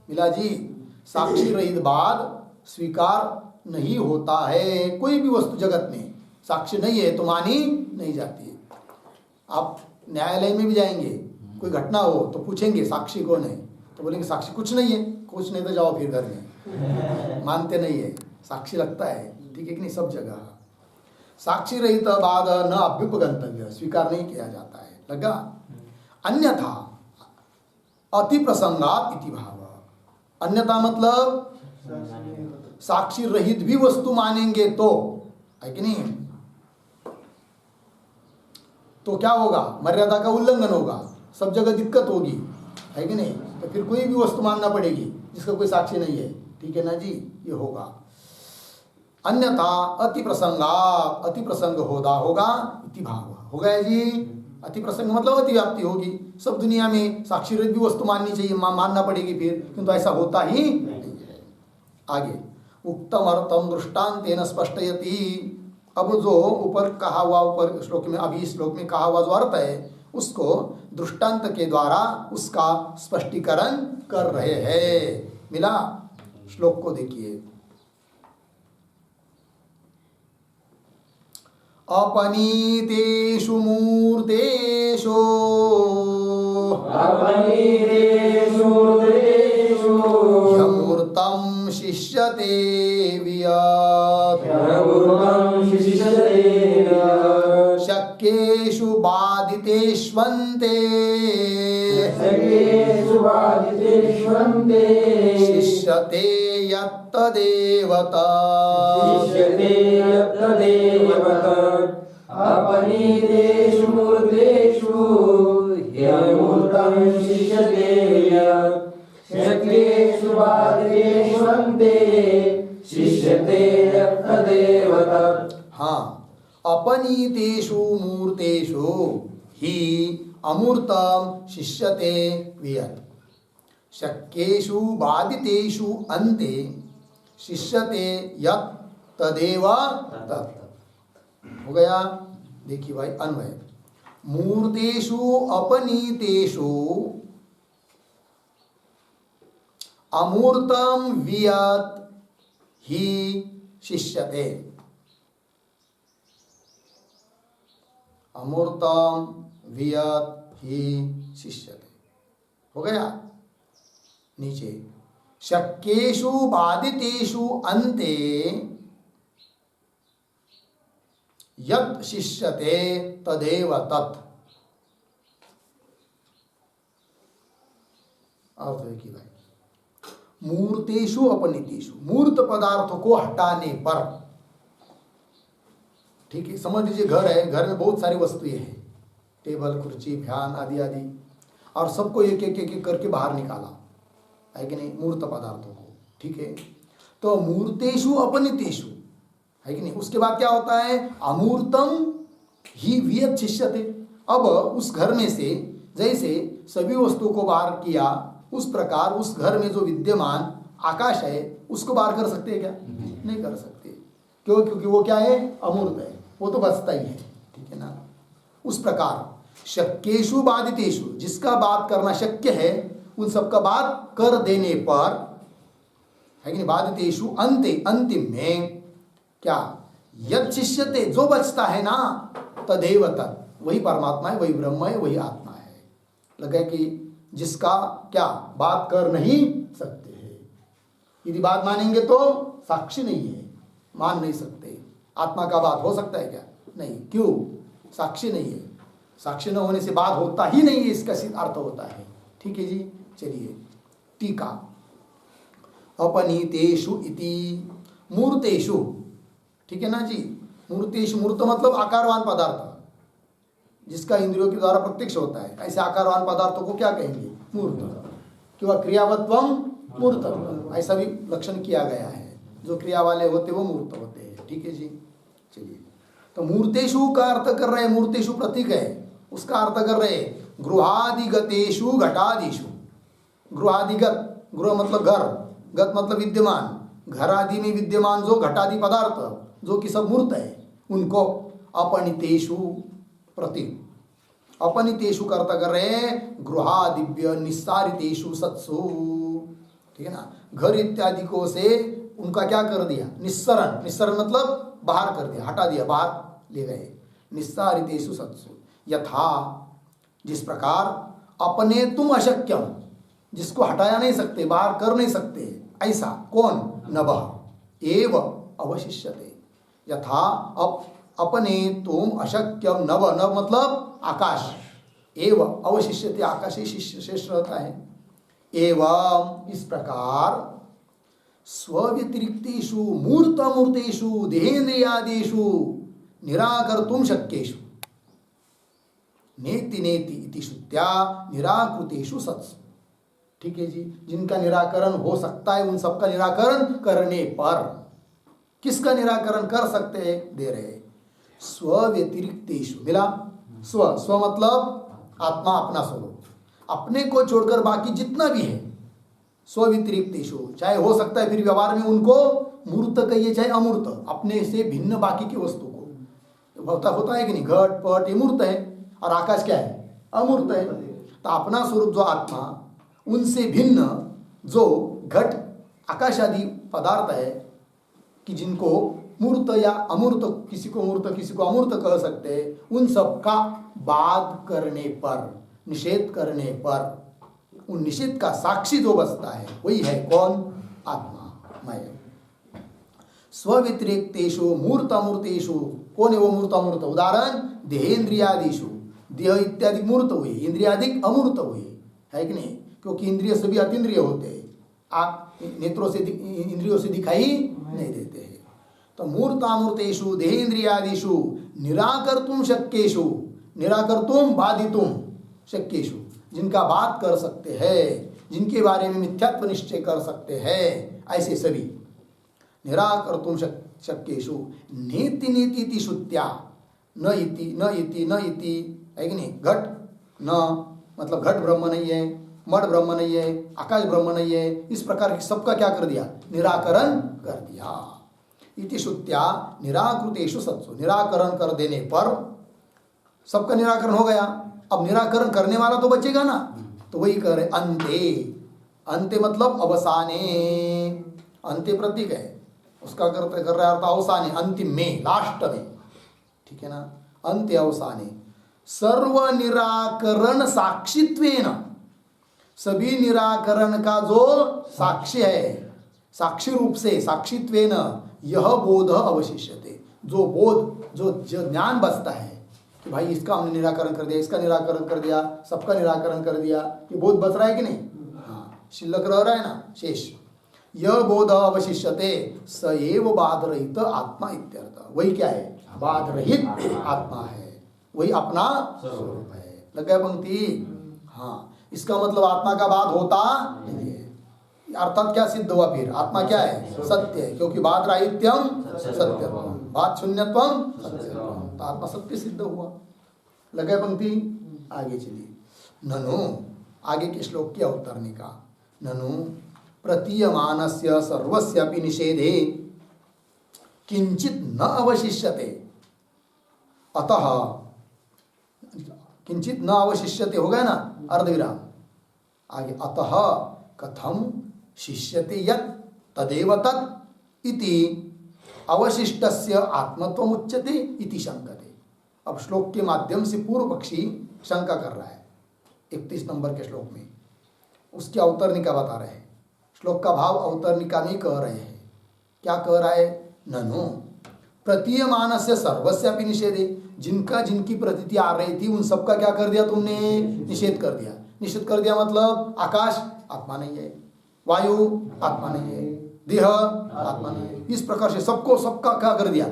मिला जी, साक्षी रहित बाद स्वीकार नहीं होता है, कोई भी वस्तु जगत में साक्षी नहीं है तो मानी नहीं जाती है। आप न्यायालय में भी जाएंगे, कोई घटना हो तो पूछेंगे साक्षी कौन है, तो बोलेंगे साक्षी कुछ नहीं है, कुछ नहीं तो जाओ फिर घर में, मानते नहीं है, साक्षी लगता है, ठीक है कि नहीं, सब जगह साक्षी रहित बाद न अभ्युपगंतव्य, स्वीकार नहीं किया जाता है, लगा। अन्यथा अति प्रसंगात इति भाव, अन्यथा मतलब साक्षी रहित भी वस्तु मानेंगे तो, है कि नहीं, तो क्या होगा, मर्यादा का उल्लंघन होगा, सब जगह दिक्कत होगी, है कि नहीं, तो फिर कोई भी वस्तु मानना पड़ेगी जिसका कोई साक्षी नहीं है, ठीक है ना जी, ये होगा। अन्यथा अति प्रसंगा, अति प्रसंग होगा इति भाव, हो गया जी, अति प्रसंग मतलब अति व्याप्ति होगी, सब दुनिया में साक्षी रहित भी वस्तु माननी चाहिए, मानना पड़ेगी फिर, किंतु ऐसा होता ही नहीं है। आगे उक्तम अर्थम दृष्टांतेन स्पष्टयति, अब जो ऊपर कहा हुआ, ऊपर श्लोक में, अभी श्लोक में कहा हुआ जो अर्थ है उसको दृष्टांत के द्वारा उसका स्पष्टीकरण कर रहे हैं, मिला। श्लोक को देखिए, अपनीतेषु मूर्तेषु ह्यमूर्तं शिष्यते वियत्, शक्येषु बाधितेष्वन्ते शिष्यते यत्तदेव तत्। अपनीतेषु मूर्तेषु ह्यमूर्तं शिष्यते यत्, शक्येषु बाधितेष्वन्ते शिष्यते यत्तदेव तत्। हाँ, अपनीतेषु मूर्तेषु ही अमूर्तम शिष्यते वियत्, शक्येषु बाधितेषु अन्ते शिष्यते यत् तदेव तत्। हो गया, देखिए भाई अन्वय, मूर्तेषु अपनीतेषु अमूर्तम वियत् ही शिष्यते, अमूर्तम वियत् ही शिष्यते, हो गया। नीचे शक्येषु बाधितेषु अन्ते यत् शिष्यते तदेव तत्। अर्थ है कि भाई मूर्तेषु अपनीतेषु, मूर्त पदार्थों को हटाने पर, ठीक है, समझ लीजिए घर है, घर में बहुत सारी वस्तुएं हैं, टेबल कुर्सी फैन आदि आदि, और सबको एक एक एक एक करके बाहर निकाला, है कि नहीं, मूर्त पदार्थों को, ठीक है। तो मूर्तेषु अपनितेषु, है कि नहीं। उसके बाद क्या होता है, अमूर्तम ही वियत शिष्यते। अब उस घर में से जैसे सभी वस्तुओं को बाहर किया, उस प्रकार उस घर में जो विद्यमान आकाश है उसको बाहर कर सकते हैं क्या? नहीं कर सकते। क्यों? क्योंकि वो क्या है, अमूर्त है, वो तो बचता ही है, ठीक है ना। उस प्रकार शक्येषु बाधितेषु, जिसका बात करना शक्य है उन सबका बात कर देने पर, है कि नहीं, बाधितेषु अंते, अंतिम में क्या, यद शिष्यते, जो बचता है ना, तदेव तत्, वही परमात्मा है, वही ब्रह्म है, वही आत्मा है। लगे कि जिसका क्या बात कर नहीं सकते हैं। यदि बात मानेंगे तो साक्षी नहीं है, मान नहीं सकते। आत्मा का बात हो सकता है क्या? नहीं। क्यों? साक्षी नहीं है। साक्षी न होने से बात होता ही नहीं है, इसका सिद्ध अर्थ होता है। ठीक है जी, चलिए टीका। अपनीतेषु इति मूर्तेषु, ठीक है ना जी। मूर्तेषु, मूर्त मतलब आकारवान पदार्थ, जिसका इंद्रियों के द्वारा प्रत्यक्ष होता है, ऐसे आकारवान पदार्थों को क्या कहेंगे? मूर्त। क्यों? क्रियावत्वम मूर्तत्वम, ऐसा भी लक्षण किया गया है। जो क्रिया वाले होते वो मूर्त होते हैं। ठीक है जी, चलिए। तो मूर्तेषु का अर्थ कर रहे हैं, मूर्तेषु प्रतीक है, उसका अर्थ कर रहे हैं गृहादिगतेषु घटादिषु। गृहादिगत, गृह मतलब घर, गत मतलब विद्यमान, घर आदि में विद्यमान जो घटादि पदार्थ जो कि सब मूर्त है, उनको अपनितेषु प्रतीक। अपनितेषु का अर्थ कर रहे हैं गृहादिभ्य निस्सारितेषु सत्सु, ठीक है ना। घर इत्यादि को से उनका क्या कर दिया? निस्सरण। निस्सरण मतलब बाहर कर दिया, हटा दिया, बाहर ले गए। निस्सारितेषु सत्सु, यथा, जिस प्रकार, अपने तुम अशक्यम, जिसको हटाया नहीं सकते, बाहर कर नहीं सकते, ऐसा। कौन? नभः एव अवशिष्यते। यथा अपने तुम अशक्यम नभ, नभ मतलब आकाश, एव अवशिष्यते, आकाश ही शेष रहता है। एवं इस प्रकार स्वव्यतिरिक्तेषु मूर्तमूर्तेषु देहेन्द्रियादिषु निराकर्तुं शक्येषु नेति नेति इति श्रुत्या निराकृतेषु सत्सु। ठीक है जी, जिनका निराकरण हो सकता है उन सबका निराकरण करने पर, किसका निराकरण कर सकते हैं? दे रहे स्वव्यतिरिक्तेषु। मिला? स्व, स्व मतलब आत्मा, अपना स्वरूप, अपने को छोड़कर बाकी जितना भी है, स्वव्यतिरिक्तेषु, चाहे हो सकता है फिर व्यवहार में उनको मूर्त कहिए चाहे अमूर्त, अपने से भिन्न बाकी की वस्तु को होता है कि नहीं। घट पट ये मूर्त है और आकाश क्या है? अमूर्त है। तो अपना स्वरूप जो आत्मा, उनसे भिन्न जो घट आकाश आदि पदार्थ है, कि जिनको मूर्त या अमूर्त, किसी को मूर्त किसी को अमूर्त कह सकते हैं, उन सब का बाध करने पर, निषेध करने पर, उन निषेध का साक्षी जो बचता है वही है कौन? आत्मा, मैं। स्वव्यतिरिक्तेषु मूर्तमूर्तेषु, कौन है वो मूर्तमूर्त? उदाहरण देहेन्द्रियादिषु, देह इत्यादि मूर्त हुए, इंद्रियादिक अमूर्त हुए, है कि नहीं। क्योंकि इंद्रिय सभी अतीन्द्रिय होते हैं, आप नेत्रों से इंद्रियों से दिखाई नहीं देते हैं। तो मूर्तामूर्तेषु देहेन्द्रियादिषु निराकर्तुं शक्येषु, निराकर्तुं बाधितुं शक्येषु, जिनका बात कर सकते हैं, जिनके बारे में मिथ्यात्व निश्चय कर सकते हैं, ऐसे सभी निराकर्तुं शक्येषु नेति नेति इति श्रुत्या, न इति न इति न इति, है कि नहीं। घट न मतलब घट ब्रह्म नहीं है, मठ ब्रह्म नहीं है, आकाश ब्रह्म नहीं है, इस प्रकार की सबका क्या कर दिया? निराकरण कर दिया। इति श्रुत्या निराकृतेषु सत्सु, निराकरण कर देने पर सबका निराकरण हो गया। अब निराकरण करने वाला तो बचेगा ना, तो वही कर रहे अंते। अंते मतलब अवसाने, अंत्य प्रतीक है, उसका कर रहा है अर्थ अवसाने, अंतिम में, लास्ट में, ठीक है ना। अंत्य अवसाने सर्व निराकरण साक्षित्वेन, सभी निराकरण का जो साक्षी है, साक्षी रूप से, साक्षित्वेन यह बोध अवशिष्यते, जो बोध, जो ज्ञान बचता है कि भाई इसका हमने निराकरण कर दिया, इसका निराकरण कर दिया, सबका निराकरण कर दिया, ये बोध बच रहा है कि नहीं? हाँ, शिल्लक रह रहा है ना, शेष। यह बोध अवशिष्यते स एव बाध रहित आत्मा इत्यर्थ। वही क्या है? बाध रहित आत्मा है, वही अपना स्वरूप है। लग गया पंक्ति? हाँ, इसका मतलब आत्मा का बाध होता नहीं है। अर्थात क्या सिद्ध हुआ फिर? आत्मा क्या है? सत्य है, क्योंकि बात राहित्यम सत्यत्वम, बात शून्यत्वम सत्यत्वम, तो आत्मा सत्य सिद्ध हुआ। लगे पंक्ति? आगे चलिए। ननु, आगे के श्लोक की अवतरणी का, ननु प्रतीयमानस्य सर्वस्यापि निषेधे किंचित न अवशिष्यते, अतः किंचित न अवशिष्यते हो गया ना, अर्धविराम। आगे अतः कथम शिष्यते यत् तदेव तत् इति अवशिष्टस्य आत्मत्वम उच्यते इति शंकते। अब श्लोक के माध्यम से पूर्व पक्षी शंका कर रहा है 31 नंबर के श्लोक में, उसकी अवतरनिका बता रहे हैं। श्लोक का भाव अवतरनिका में कह रहे हैं। क्या कह रहा है? ननु प्रतीयमानस्य सर्वस्यापि निषेधे, जिनका जिनकी प्रतीति आ रही थी उन सबका क्या कर दिया तुमने? निषेध कर दिया। निषेध कर दिया मतलब आकाश आत्मा नहीं है, वायु आत्मा नहीं है, देह आत्मा नहीं है। इस प्रकार से सबको सबका क्या कर दिया?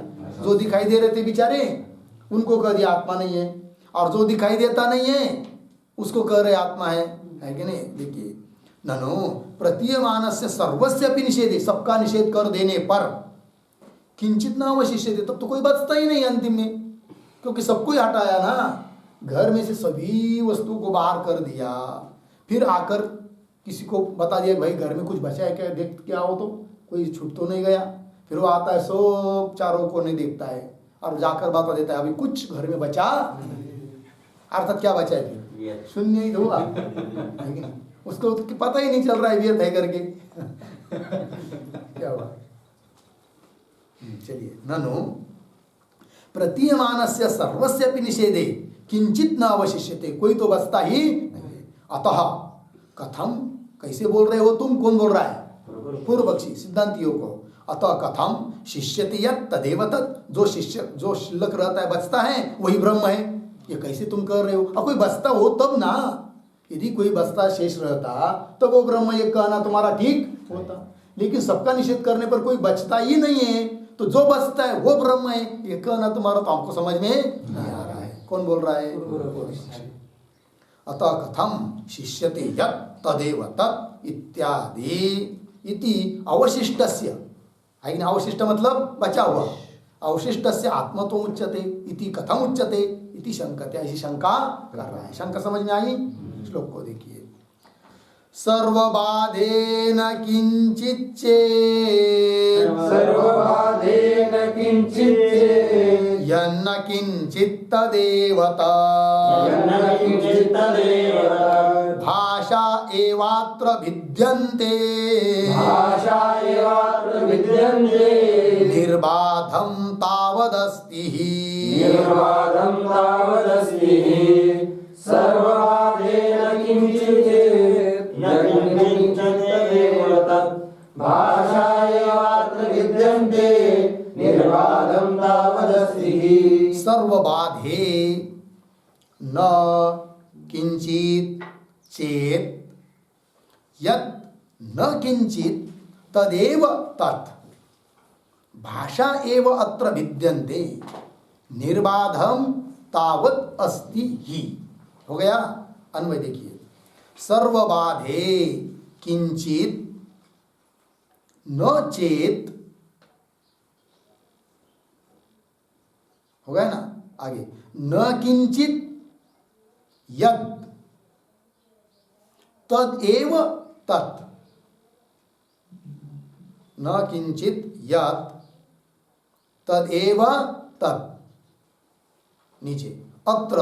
जो दिखाई दे रहे थे बेचारे उनको कह दिया आत्मा नहीं है, और जो दिखाई देता नहीं है उसको कह रहे आत्मा है कि नहीं? देखिए, ननु प्रतीयमानस्य सर्वस्यापि निषेधे, सबका निषेध कर देने पर किंचित न अवशिष्यते, तब तो कोई बचता ही नहीं अंतिम में, क्योंकि सबको ही हटाया ना। घर में से सभी वस्तु को बाहर कर दिया, फिर आकर किसी को बता दिया भाई घर में कुछ बचा है क्या, देख क्या हो, तो कोई छूट तो नहीं गया। फिर वो आता है सब चारों को नहीं देखता है और जाकर बता देता है अभी कुछ घर में बचा, अर्थात क्या बचा है? फिर शून्य ही हुआ, उसको पता ही नहीं चल रहा है व्यर्थ है करके। क्या हुआ? चलिए, ननु प्रतीयमानस्य सर्वस्यापि निषेधे किंचित न अवशिष्यते, कोई तो बचता ही नहीं। अतः कथम, कैसे बोल रहे हो तुम? कौन बोल रहा है? पूर्व पक्षी सिद्धांतियों को। अतः कथम शिष्यते यत् तदेव तत्, जो शिष्य जो शिल्लक रहता है बचता है वही ब्रह्म है, ये कैसे तुम कर रहे हो? अब कोई बचता हो तब ना, यदि कोई बचता शेष रहता तो वो ब्रह्म ये कहना तुम्हारा ठीक होता, लेकिन सबका निषेध करने पर कोई बचता ही नहीं है, तो जो बचता है वो ब्रह्म है ये कहना तुम्हारा तो हमको समझ में नहीं आ रहा है। कौन बोल रहा है? अतः कथम शिष्यते यत् तदेव तत् इत्यादि इति अवशिष्टस्य, है ना? अवशिष्ट मतलब बचा हुआ, अवशिष्टस्य आत्मत्व उच्यते इति कथम उच्यते इति शंकते, ऐसी शंका कर रहा है। शंका समझ में आई? श्लोक को देखिए। सर्वबाधेन किंचित् चेत्, सर्वबाधेन किंचित् चेत्, यन्न किंचित् तदेव यन्न किंचित् तदेव तत्, भाषा एवात्र भिद्यन्ते, भाषा एवात्र विद्यन्ते, निर्बाधं तावदस्ति, निर्बाधं तावदस्ति। सर्वबाधेन किंचित् चेत्, यन्न किंचित् तदेव तत्, भाषा एवात्र विद्यन्ते, निर्बाधं तावदस्ति। सर्वबाधे न किंचित् चेत् यत् न किंचित् तदेव तत्, भाषा एव अत्र विद्यन्ते, निर्बाधम तावत् अस्ति ही। हो गया? अन्वय देखिए। सर्वबाधे किंचित् न चेत, हो गया ना? आगे न किंचित यद तदेव तत्, न किंचित यद तदेव तत्। नीचे अत्र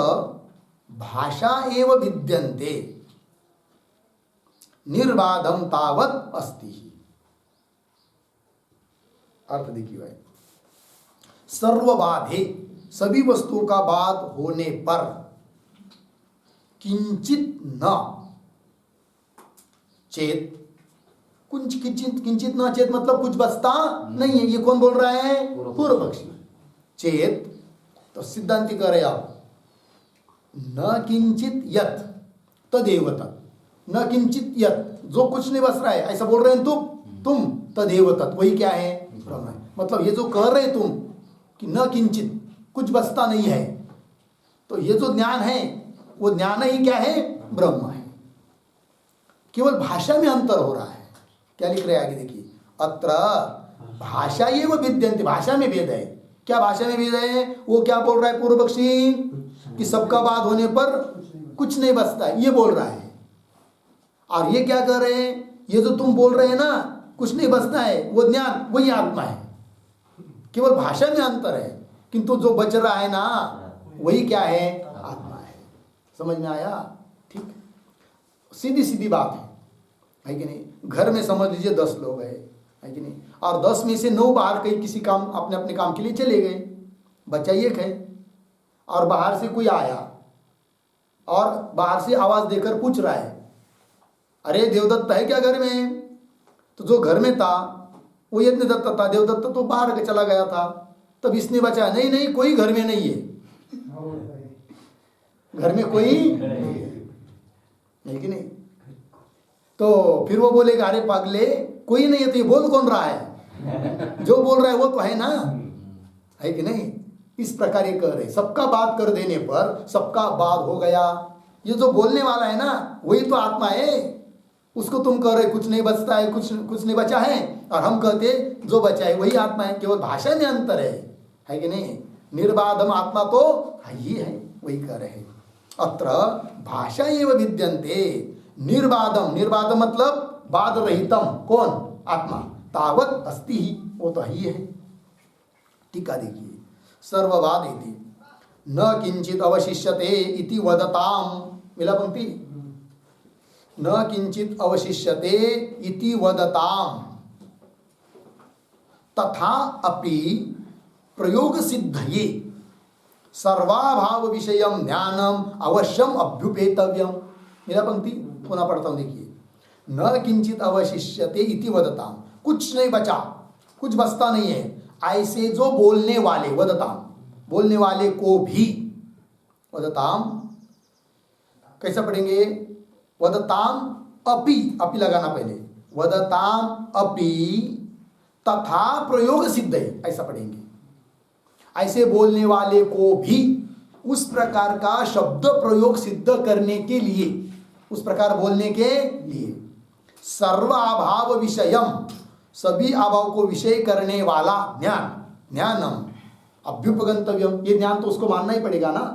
भाषा एव विद्यन्ते, निर्बाधम तावत् अस्ति। अर्थ देखिए भाई, सर्वबाधे सभी वस्तुओं का बाध होने पर, किंचित न चेत, कुछ किंचित न चेत मतलब कुछ बचता नहीं है। ये कौन बोल रहा है? पूर्व पक्षी। चेत तो सिद्धांति कह रहे आप, न किंचित यत तदेव तत्, न किंचित यत जो कुछ नहीं बच रहा है, ऐसा बोल रहे हैं तुम तदेव तत्, वही क्या है? ब्रह्म है। मतलब ये जो कह रहे तुम कि न किंचित कुछ बचता नहीं है, तो ये जो ज्ञान है वो ज्ञान ही क्या है? ब्रह्म है। केवल भाषा में अंतर हो रहा है। क्या लिख रहे हैं आगे देखिए, अत्र भाषा ये वो विद्यन्ते, भाषा में भेद है। क्या भाषा में भेद है? वो क्या बोल रहा है पूर्व पक्षी कि सबका बाद होने पर कुछ नहीं बचता है, ये बोल रहा है। और ये क्या कर रहे हैं, ये जो तुम बोल रहे हैं ना कुछ नहीं बचता है, वो ज्ञान वही आत्मा है। केवल भाषा में अंतर है, किंतु जो बच रहा है ना वही क्या है, आत्मा है। समझ में आया? ठीक, सीधी सीधी बात है कि नहीं। घर में समझ लीजिए 10 लोग है कि नहीं, और 10 में से 9 बाहर कहीं किसी काम अपने अपने काम के लिए चले गए, बच्चा एक है। और बाहर से कोई आया और बाहर से आवाज देकर पूछ रहा है, अरे देवदत्त है क्या घर में? तो जो घर में था वो यज्ञ दत्त था, देवदत्त तो बाहर के चला गया था। तब इसने बचा, नहीं नहीं कोई घर में नहीं है, घर में कोई नहीं कि नहीं। तो फिर वो बोलेगा, अरे पागले कोई नहीं है तो ये बोल कौन रहा है? जो बोल रहा है वो तो है ना, है कि नहीं। इस प्रकार ये कह रहे, सबका बात कर देने पर सबका बात हो गया। ये जो बोलने वाला है ना वही तो आत्मा है। उसको तुम कह रहे कुछ नहीं बचता है, कुछ नहीं बचा है, और हम कहते जो बचा है वही आत्मा है। केवल भाषा में अंतर है कि नहीं। निर्बाधम आत्मा तो ही है, वही कह रहे हैं। अत्र भाषा एव विद्यन्ते निर्बाधम, निर्बाधम मतलब बाध रहितम, कौन? आत्मा। तावत अस्ति ही, वो तो ही है। टीका देखिए, सर्ववाद इति न किंचित अवशिष्यते इति वदताम, मिला पंक्ति, न किंचित अवशिष्यते इति वदताम तथा अपि प्रयोग सिद्धये सर्वाभाव विषयम ज्ञानम अवश्यम अभ्युपेतव्यम। मेरा पंक्ति पुनः पढ़ता हूं, देखिए, न किंचित अवशिष्यते इति वदताम, कुछ नहीं बचा, कुछ बचता नहीं है, ऐसे जो बोलने वाले, वदताम बोलने वाले को भी, वदताम कैसा पढ़ेंगे? वदताम अपि, अपि लगाना पहले, वदताम अपि तथा प्रयोग सिद्ध है, ऐसा पढ़ेंगे। ऐसे बोलने वाले को भी उस प्रकार का शब्द प्रयोग सिद्ध करने के लिए, उस प्रकार बोलने के लिए, सर्व अभाव विषयम, सभी अभाव को विषय करने वाला ज्ञान, ज्ञानम अभ्युपगंतव्यम, ये ज्ञान तो उसको मानना ही पड़ेगा ना।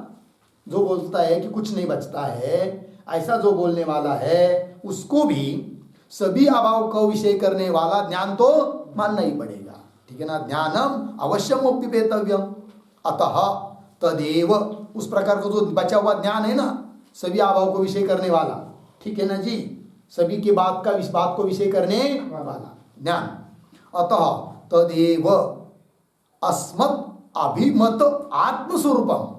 जो बोलता है कि कुछ नहीं बचता है, ऐसा जो बोलने वाला है उसको भी सभी अभाव को विषय करने वाला ज्ञान तो मानना ही पड़ेगा, ठीक है ना। ज्ञानम अवश्यम अभ्युपेतव्यम अतः तदेव, उस प्रकार का जो बचा हुआ ज्ञान है ना, सभी अभाव को विषय करने वाला, ठीक है ना जी, सभी के बात को विषय करने वाला ज्ञान। अतः तदेव अस्मत् अभिमत आत्मस्वरूपम,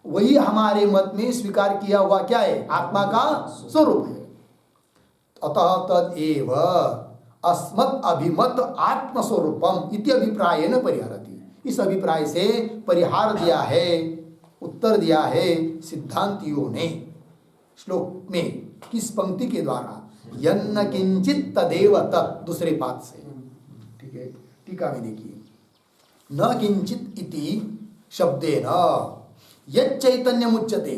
वही हमारे मत में स्वीकार किया हुआ क्या है? आत्मा का स्वरूप है। अतः तदेव अस्मत् अभिमत आत्मस्वरूपम इति अभिप्रायेन परिहरति, इस अभिप्राय से परिहार दिया है, उत्तर दिया है सिद्धांतियों ने श्लोक में। किस पंक्ति के द्वारा? यन्न किंचित तदेव तत्, दूसरे पाद से, ठीक है। टीका में देखिए, न किंचित इति शब्देन यत् चैतन्यम उच्यते,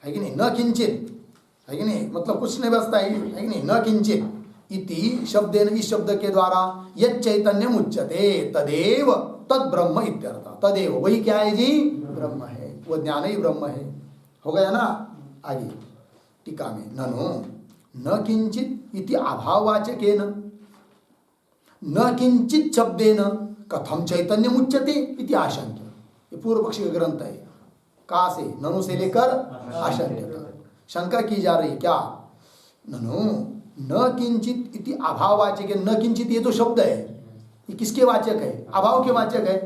है कि नहीं, न किंचित, है कि नहीं, मतलब कुछ नहीं बचता है कि नहीं। न किंचित इति शब्देन, इस शब्द के द्वारा यत् चैतन्यम उच्यते तदेव तद ब्रह्म इत्यर्थ। तदेव वही क्या है जी? ब्रह्म है, वो ज्ञान ही ब्रह्म है। हो गया ना। आगे टीका में, ननु न किंचित इति अभाववाचकेन, न किंचित शब्देन कथम चैतन्यम उच्यते इति आशंक्य। ये पूर्व पक्षी का ग्रंथ है। कहाँ से? ननु से लेकर आशंक्य तक शंका की जा रही। क्या? ननु न किंचित इति अभाववाचक, न किंचित ये तो शब्द है, ये किसके वाचक है? अभाव के वाचक है,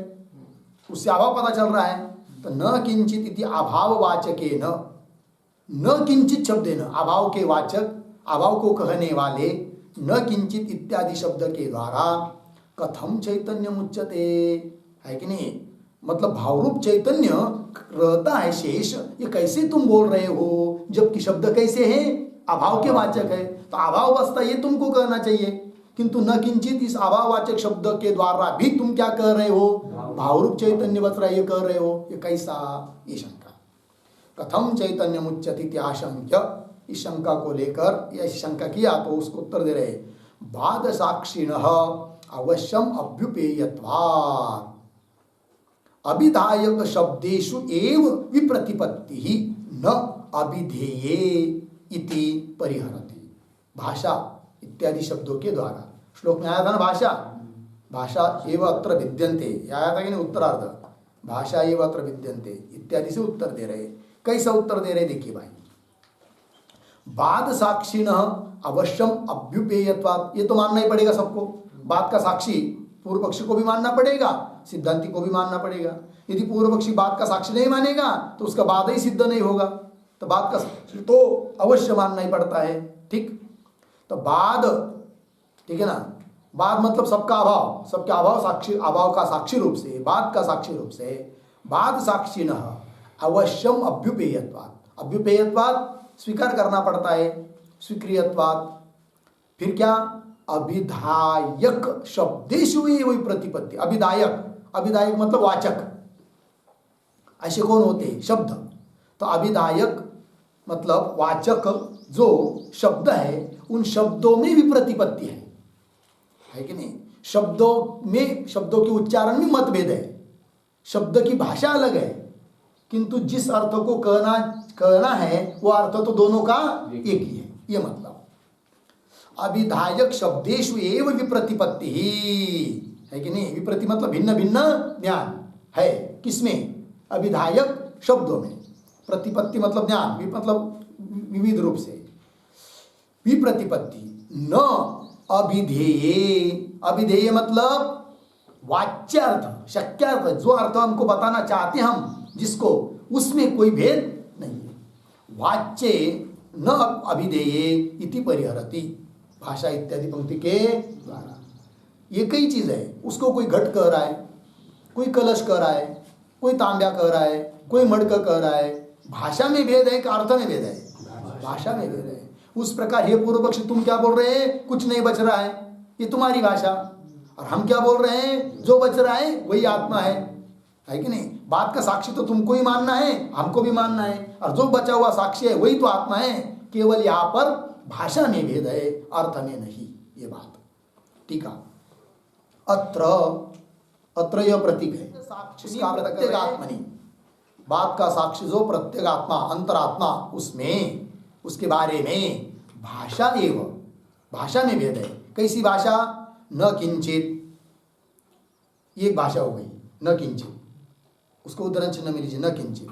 उससे अभाव पता चल रहा है। तो न किंचित इति अभाववाचके न किंचित शब्द है, न अभाव के वाचक, अभाव को कहने वाले न किंचित इत्यादि शब्द के द्वारा कथम चैतन्य मुच्यते, है कि नहीं, मतलब भावरूप चैतन्य रहता है शेष, ये कैसे तुम बोल रहे हो जबकि शब्द कैसे है? अभाव के वाचक है। तो अभाव अवस्था ये तुमको कहना चाहिए, किंतु न किंचित इस अभाववाचक शब्द के द्वारा भी तुम क्या कह रहे हो? भावरूप चैतन्य बच रहा है, ये कह रहे हो, ये कैसा? ये शंका। कथम चैतन्य मुच्यते आशंक्य, इस शंका को लेकर, या शंका किया तो उसको उत्तर दे रहे, बाद साक्षिणः अवश्यम अभ्युपेयत्वात् अभिधायक शब्देषु एव विप्रतिपत्ति न अभिधेये इति परिहरति। भाषा इत्यादि शब्दों के द्वारा, श्लोक में आया था ना भाषा, भाषा एव अत्र विद्यन्ते, आया था कि नहीं उत्तरार्ध, भाषा एव अत्र विद्यन्ते इत्यादि से उत्तर दे रहे। कैसा उत्तर दे रहे देखिए भाई, बाद साक्षिणः अवश्यम अभ्युपेयत्वात्, ये तो मानना ही पड़ेगा सबको, बाद का साक्षी पूर्व पक्षी को भी मानना पड़ेगा, सिद्धांति को भी मानना पड़ेगा। यदि पूर्व पक्षी बाद का साक्षी नहीं मानेगा तो उसका बाद ही सिद्ध नहीं होगा, तो बाद का साक्षी तो अवश्य मानना ही पड़ता है। ठीक, तो बाद, ठीक है ना, बाद मतलब सबका अभाव, सबके अभाव साक्षी, अभाव का साक्षी रूप से, बाद का साक्षी रूप से, बाद साक्षिणः अवश्यम अभ्युपेयत्वात्, अभ्युपेयत्वात् स्वीकार करना पड़ता है, स्वीक्रियत्वात्, फिर क्या, अभिधायक शब्देषु एव प्रतिपत्ति, अभिधायक, अभिधायक मतलब वाचक, ऐसे कौन होते शब्द, तो अभिधायक मतलब वाचक जो शब्द है उन शब्दों में भी प्रतिपत्ति है कि नहीं, शब्दों में, शब्दों के उच्चारण में मतभेद है, शब्द की भाषा अलग है, किंतु जिस अर्थ को कहना है वो अर्थ तो दोनों का एक ही है, ये मतलब अभिधायक शब्देषु एव विप्रतिपत्ति है कि नहीं, विप्रति मतलब भिन्न भिन्न ज्ञान है, किसमें, अभिधायक शब्दों में, प्रतिपत्ति मतलब ज्ञान, मतलब विविध रूप से, विप्रतिपत्ति न अभिधेये, अभिधेय मतलब वाच्यार्थ, शक्यार्थ, जो अर्थ हमको बताना चाहते हम जिसको, उसमें कोई भेद नहीं है, वाच्ये न अभिधेये इति परिहरति, भाषा इत्यादि पंक्ति के द्वारा। ये कई चीज है, उसको कोई घट कह रहा है, कोई कलश कह रहा है, कोई तांब्या कह रहा है, कोई मडका कह रहा है, भाषा में भेद है कि अर्थ में भेद है, भाषा में भेद है। उस प्रकार हे पूर्व पक्षी तुम क्या बोल रहे हैं, कुछ नहीं बच रहा है, ये तुम्हारी भाषा, और हम क्या बोल रहे हैं, जो बच रहा है वही आत्मा है कि नहीं, बात का साक्षी तो तुमको ही मानना है, हमको भी मानना है, और जो बचा हुआ साक्षी है वही तो आत्मा है, केवल यहाँ पर भाषा में भेद है, अर्थ में नहीं, ये बात। ठीक है, अत्र, अत्र यह प्रतीक है, उसका प्रत्येक आत्मनि, बात का साक्षी जो प्रत्येक आत्मा, अंतरात्मा, उसमें, उसके बारे में भाषा एवं, भाषा में भेद है। कैसी भाषा, न किंचित, ये एक भाषा हो गई, न किंचित, उसको उदाहरण चिन्ह में लीजिए, न किंचित,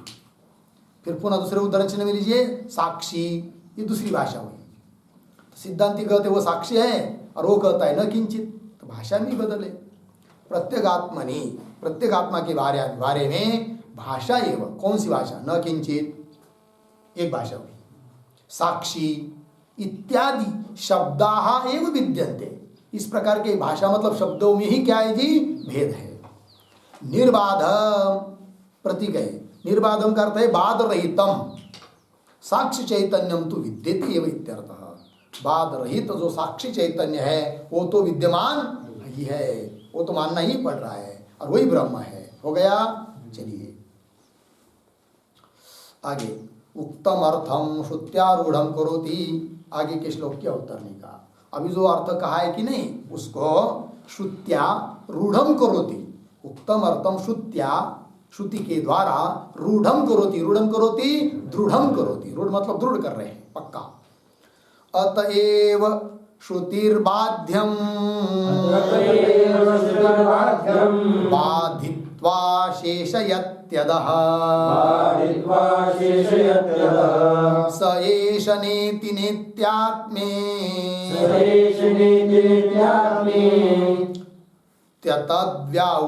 फिर पुनः दूसरे उदाहरण चिन्ह में लीजिए साक्षी, ये दूसरी भाषा हुई। तो सिद्धांति कहते वो साक्षी है और वो कहता है न किंचित, तो भाषा में बदले। प्रत्येक आत्मनि, प्रत्येक आत्मा के बारे में भाषा एवं, कौन सी भाषा, न किंचित एक भाषा हुई, साक्षी इत्यादि शब्दाः एव विद्यन्ते, इस प्रकार के भाषा मतलब शब्दों में ही क्या है जी, भेद है। निर्बाधम प्रतीक है, निर्बाधम का अर्थ है बाध रहितम, साक्षी चैतन्यम तो विद्यते एव इत्यर्थः, बाध रहित जो साक्षी चैतन्य है वो तो विद्यमान ही है, वो तो मानना ही पड़ रहा है, और वही ब्रह्म है। हो गया, चलिए आगे, उक्तम अर्थम श्रुत्यारूढ़ करोति, आगे के श्लोक के उत्तर नहीं कहा, अभी जो अर्थ कहा है कि नहीं उसको श्रुत्या रूढ़म करोति, उक्तम अर्थम श्रुत्या, श्रुति के द्वारा, रूढ़म करोति, रूढ़म करोति दृढ़म करोति, रूढ़ मतलब दृढ़ कर रहे हैं, पक्का। अतएव श्रुतिर्बाध्यम बाधित्वा शेषयत्यदः स एष नेति नेत्यात्मे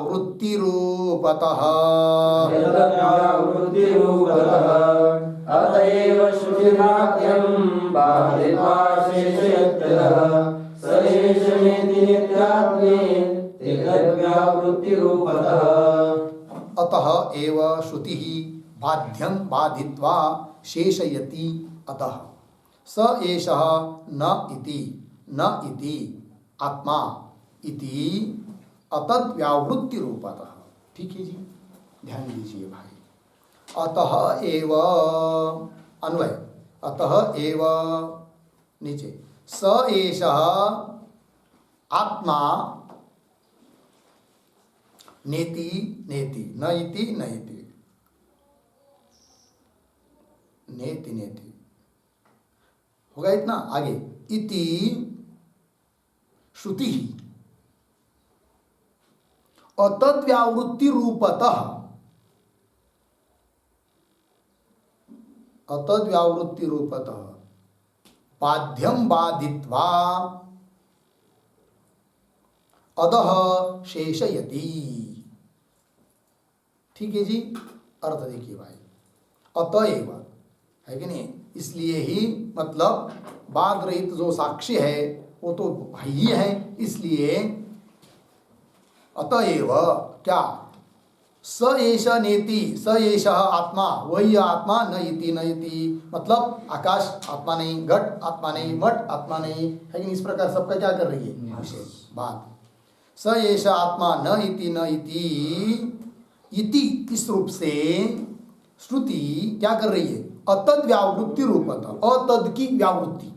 तद्व्यावृत्तिरूपतः। अतएव श्रुतिर्बाध्यं बाधित्वा शेषयत्यदः स एष नेति नेत्यात्मे तद्व्यावृत्तिरूपतः। अतः एव श्रुति बाध्यं बाधित्वा शेषयति अतः स एषः न इति आत्मा इति अतद् व्यावृत्ति रूपतः। ठीक है जी, ध्यान दीजिए भाई। अतः एव अन्वय, अतः एव नीचे, स एषः आत्मा नेति नेति न इति न इति नेति नेति होगा इतना। आगे इति श्रुति अतद्व्यावृत्ति रूपतः अतद्व्यावृत्ति रूपतः बाध्यम बाधित्वा अदह शेषयति। ठीक है जी, अर्थ देखिए भाई, अतएव है कि नहीं, इसलिए ही मतलब बाध रहित जो साक्ष्य है वो तो ही है, इसलिए अतएव क्या स एष नेति स एष आत्मा, वही आत्मा, न इति न इति मतलब आकाश आत्मा नहीं, घट आत्मा नहीं, मठ आत्मा नहीं, है कि नहीं, इस प्रकार सबका क्या कर रही है विशेष बात। स एष आत्मा न इति न इति इस रूप से श्रुति क्या कर रही है, अतद व्यावृत्ति रूपतः, अतद की व्यावृत्ति,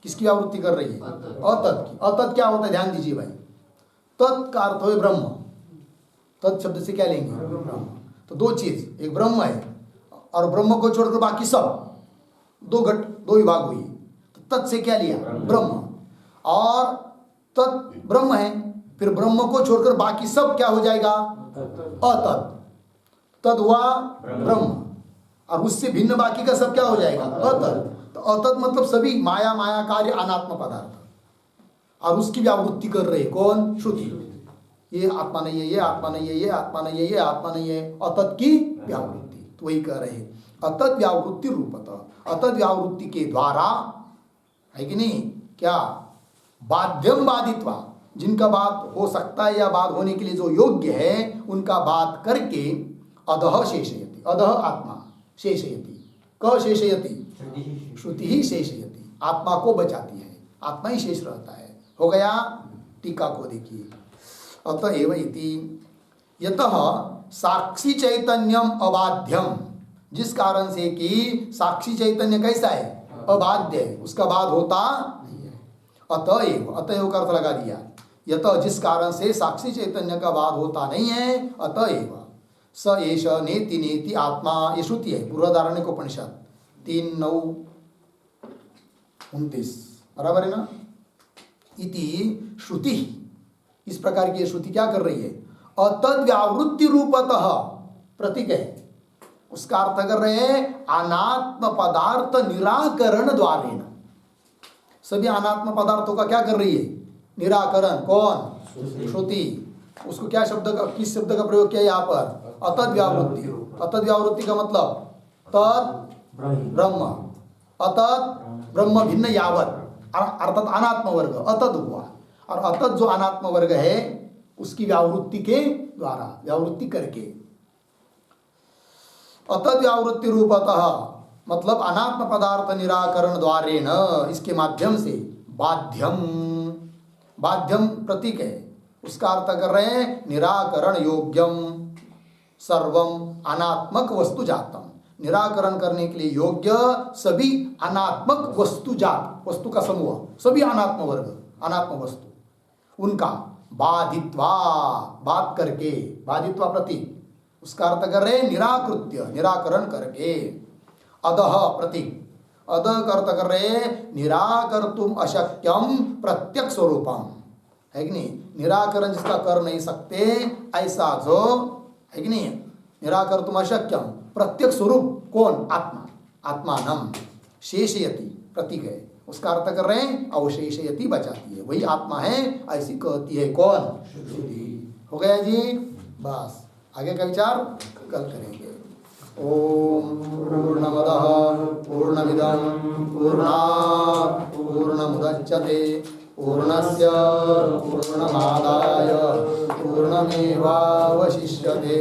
किसकी व्यावृत्ति कर रही है, अतद की। अतद क्या होता है, ध्यान दीजिए भाई, तत् का अर्थ है ब्रह्म, तत् शब्द से क्या लेंगे, ब्रह्म। तो दो चीज, एक ब्रह्म है और ब्रह्म को छोड़कर बाकी सब, दो घट दो विभाग हुई, तो तत् से क्या लिया, ब्रह्म, और तत् ब्रह्म है, फिर ब्रह्म को छोड़कर बाकी सब क्या हो जाएगा, अतत्, तद हुआ ब्रह्म, और उससे भिन्न बाकी का सब क्या हो जाएगा, अतत्। तो अतत् मतलब सभी माया, माया कार्य, अनात्म पदार्थ, और उसकी व्यावृत्ति कर रहे कौन, श्रुति। ये आत्मा नहीं है, ये आत्मा नहीं है, ये आत्मा नहीं है, ये आत्मा नहीं है, अतत् की व्यावृत्ति। तो वही कह रहे अतत् व्यावृत्ति रूपतः, अतत् व्यावृत्ति के द्वारा, है कि नहीं, क्या बाध्यम बाधित्वा, जिनका बात हो सकता है या बात होने के लिए जो योग्य है उनका बात करके अधः शेषयति, अधः आत्मा शेषयति, क शेषयति, श्रुति ही शेषयति, आत्मा को बचाती है, आत्मा ही शेष रहता है। हो गया, टीका को देखिए, अतएव इति यतः साक्षी चैतन्यम अबाध्यम, जिस कारण से कि साक्षी चैतन्य कैसा है, अबाध्य है, उसका बाध होता नहीं है। अतएव, अतएव का अर्थ लगा दिया, यतः जिस कारण से साक्षी चैतन्य का बाध होता नहीं है, अतएव स एष नेति नेति आत्मा, ये श्रुति है, बृहदारण्यक उपनिषद 3:9-29, बराबर है ना। इति श्रुति, इस प्रकार की श्रुति क्या कर रही है, अतद व्यावृत्ति रूपतः, प्रतीक है, उसका अर्थ कर रहे हैं अनात्म पदार्थ निराकरण द्वारेण। सभी अनात्म पदार्थों का क्या कर रही है, निराकरण, कौन, श्रुति। उसको क्या शब्द का, किस शब्द का प्रयोग किया यहाँ पर, अतद व्यावृत्ति। अतद व्यावृत्ति का मतलब तद ब्रह्म, अतद ब्रह्म भिन्न यावत, अर्थात अनात्म वर्ग अतद हुआ, और अतद जो अनात्म वर्ग है उसकी व्यावृत्ति के द्वारा, व्यावृत्ति करके, अतद व्यावृत्ति रूपतः मतलब अनात्म पदार्थ निराकरण द्वारेण, इसके माध्यम से, बाध्यम, बाध्यम प्रतीक है, उसका अर्थ कर रहे हैं निराकरण योग्यम सर्वम अनात्मक वस्तु जातम, निराकरण करने के लिए योग्य सभी अनात्मक वस्तु जात, वस्तु का समूह, सभी अनात्म वर्ग, अनात्म वस्तु, उनका बाधित्वा, बात करके, बाधित्वा प्रतीक, उसका अर्थ कर रहे निराकृत्य, निराकरण करके, अदह प्रतीक, अदह का अर्थ कर रहे निराकर्तुम अशक्यम प्रत्यक्ष स्वरूपम, है कि नहीं, निराकरण जिसका कर नहीं सकते ऐसा जो, है कि नहीं, निराकर्तुम अशक्यम प्रत्यक्ष स्वरूप कौन, आत्मा, आत्मानम शेषयति प्रतीक है, उसका अर्थ कर रहे हैं अवशेषयति, बचाती है, वही आत्मा है ऐसी कहती है कौन, श्रुति। हो गया जी, बस आगे का विचार कल करेंगे। ओम पूर्णमदः पूर्णमिदं पूर्णात् पूर्णमुदच्यते पूर्णस्य पूर्णमादाय पूर्णमेवावशिष्यते।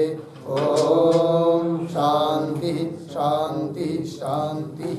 ओम शांति शांति शांति।